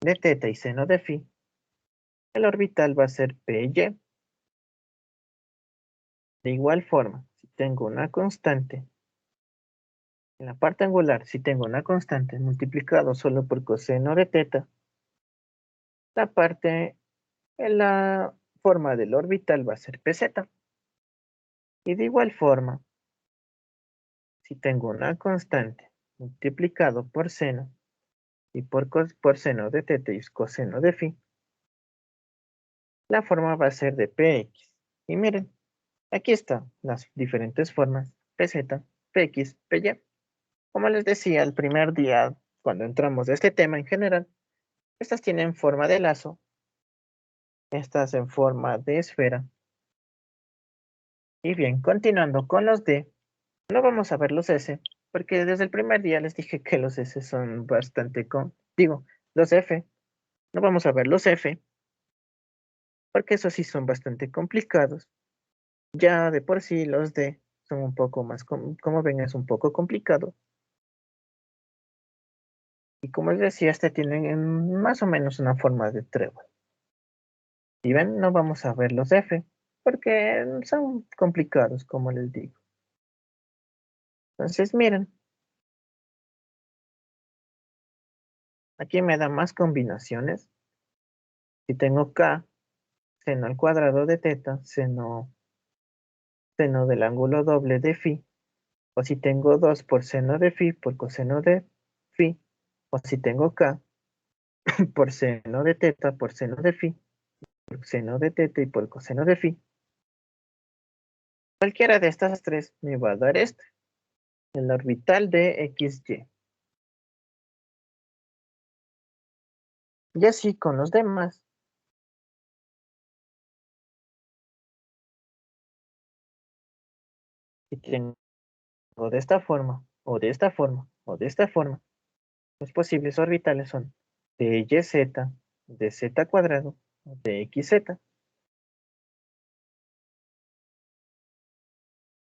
[SPEAKER 1] de teta y seno de phi, el orbital va a ser PY. De igual forma, si tengo una constante, en la parte angular, si tengo una constante multiplicado solo por coseno de teta, la parte en la forma del orbital va a ser PZ. Y de igual forma, si tengo una constante multiplicado por seno y por seno de teta y coseno de phi, la forma va a ser de px. Y miren, aquí están las diferentes formas, pz, px, py. Como les decía el primer día, cuando entramos a este tema en general, estas tienen forma de lazo, estas en forma de esfera. Y bien, continuando con los D, no vamos a ver los S, porque desde el primer día les dije que los S son bastante los F, no vamos a ver los F, porque esos sí son bastante complicados. Ya de por sí los D son un poco más, como ven, es un poco complicado. Y como les decía, este tiene más o menos una forma de trébol. Si ven, no vamos a ver los F, porque son complicados, como les digo. Entonces, miren, aquí me da más combinaciones. Si tengo K, seno al cuadrado de teta, seno del ángulo doble de phi, o si tengo 2 por seno de phi por coseno de phi, o si tengo K por seno de teta por seno de phi, por seno de teta y por coseno de phi. Cualquiera de estas tres me va a dar este, el orbital de XY. Y así con los demás. Si tengo de esta forma, o de esta forma, o de esta forma, los posibles orbitales son de YZ, de Z cuadrado, o de XZ.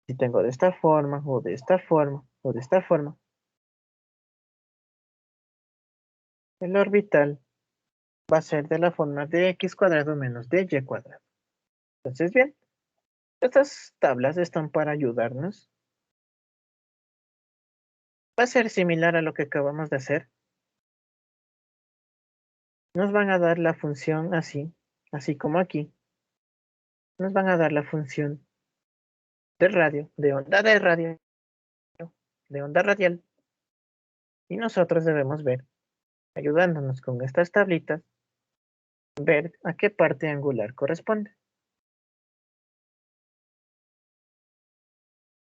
[SPEAKER 1] Si tengo de esta forma, o de esta forma, o de esta forma, el orbital va a ser de la forma de x cuadrado menos de y cuadrado. Entonces, bien, estas tablas están para ayudarnos. Va a ser similar a lo que acabamos de hacer. Nos van a dar la función así como aquí. Nos van a dar la función de radio, de onda radial. Y nosotros debemos ver, ayudándonos con estas tablitas, ver a qué parte angular corresponde.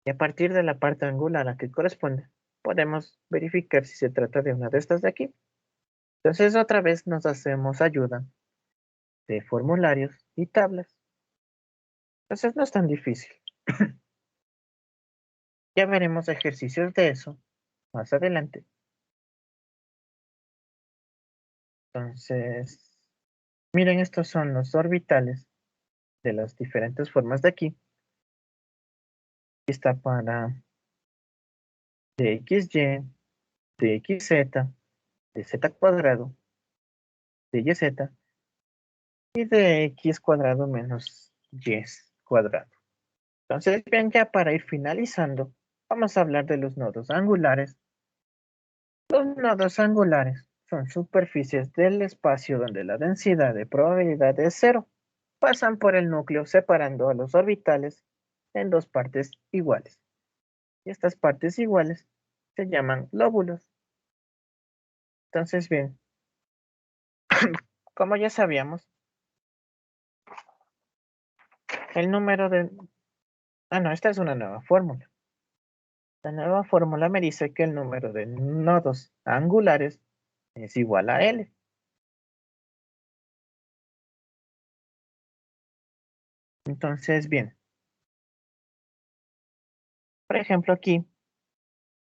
[SPEAKER 1] Y a partir de la parte angular a que corresponde, podemos verificar si se trata de una de estas de aquí. Entonces otra vez nos hacemos ayuda de formularios y tablas. Entonces no es tan difícil. Ya veremos ejercicios de eso más adelante. Entonces, miren, estos son los orbitales de las diferentes formas de aquí. Aquí está para DXY, DXZ, de Z cuadrado, de YZ y de X cuadrado menos Y cuadrado. Entonces, bien, ya para ir finalizando, vamos a hablar de los nodos angulares. Los nodos angulares son superficies del espacio donde la densidad de probabilidad es cero. Pasan por el núcleo separando a los orbitales en dos partes iguales. Y estas partes iguales se llaman lóbulos. Entonces, bien, como ya sabíamos, el número de... no, esta es una nueva fórmula. La nueva fórmula me dice que el número de nodos angulares es igual a L. Entonces, bien, por ejemplo, aquí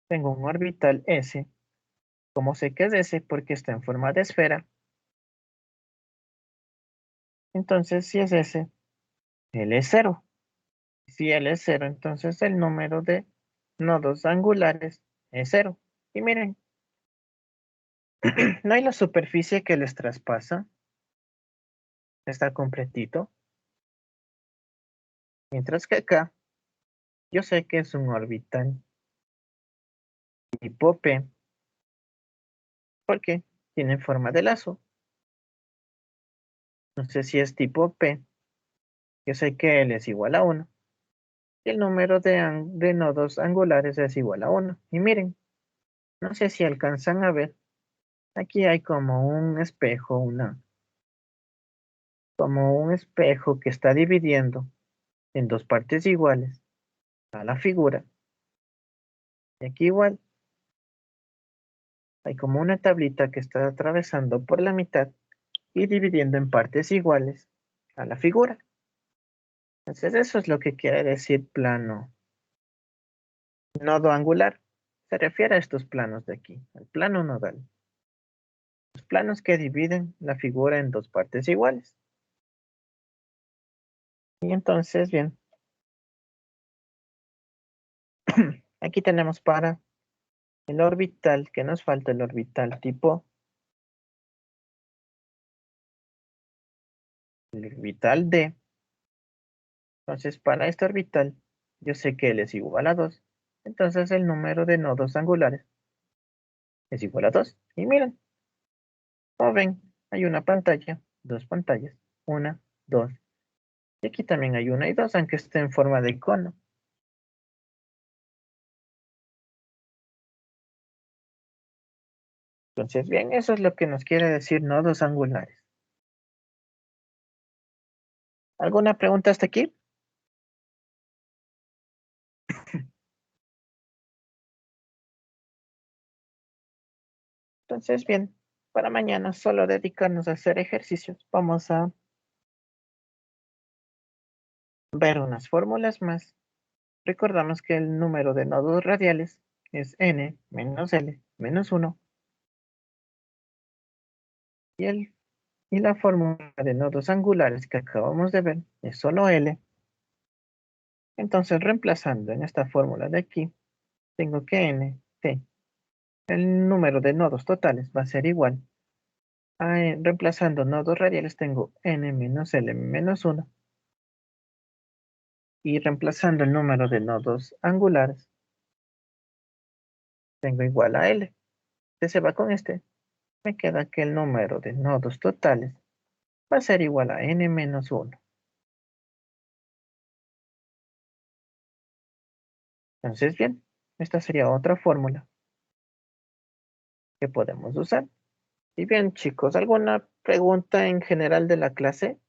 [SPEAKER 1] tengo un orbital S. Como sé que es S porque está en forma de esfera, entonces si es S, L es 0. Si L es 0, entonces el número de nodos angulares es 0. Y miren, no hay la superficie que les traspasa. Está completito. Mientras que acá, yo sé que es un orbital tipo P, porque tiene forma de lazo. No sé si es tipo P. Yo sé que L es igual a 1. Y el número de nodos angulares es igual a 1. Y miren, no sé si alcanzan a ver, Aquí hay como un espejo, como un espejo que está dividiendo en dos partes iguales a la figura. Y aquí igual hay como una tablita que está atravesando por la mitad y dividiendo en partes iguales a la figura. Entonces eso es lo que quiere decir plano. Nodo angular se refiere a estos planos de aquí, al plano nodal. Los planos que dividen la figura en dos partes iguales. Y entonces, bien, aquí tenemos para el orbital, que nos falta el orbital tipo, el orbital D. Entonces, para este orbital, yo sé que L es igual a 2. Entonces, el número de nodos angulares es igual a 2. Y miren, como ven, hay una pantalla, dos pantallas, una, dos. Y aquí también hay una y dos, aunque esté en forma de icono. Entonces, bien, eso es lo que nos quiere decir nodos angulares. ¿Alguna pregunta hasta aquí? Entonces, bien, para mañana solo dedicarnos a hacer ejercicios. Vamos a ver unas fórmulas más. Recordamos que el número de nodos radiales es n menos l menos 1 y la fórmula de nodos angulares que acabamos de ver es solo l. Entonces, reemplazando en esta fórmula de aquí, tengo que el número de nodos totales va a ser igual a, reemplazando nodos radiales tengo n menos l menos 1 y reemplazando el número de nodos angulares tengo igual a L. ¿Qué se va con este? Me queda que el número de nodos totales va a ser igual a n menos 1. Entonces, bien, esta sería otra fórmula que podemos usar. Y bien, chicos, ¿alguna pregunta en general de la clase?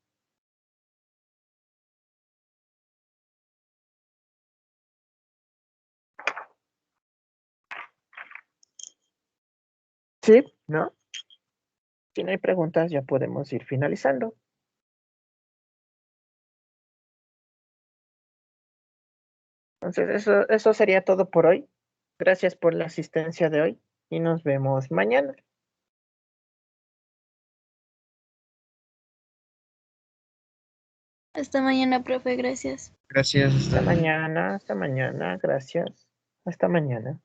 [SPEAKER 1] Sí, ¿no? Si no hay preguntas, ya podemos ir finalizando. Entonces, eso sería todo por hoy. Gracias por la asistencia de hoy y nos vemos mañana.
[SPEAKER 2] Hasta mañana, profe, gracias.
[SPEAKER 3] Gracias.
[SPEAKER 1] Hasta mañana, gracias. Hasta mañana.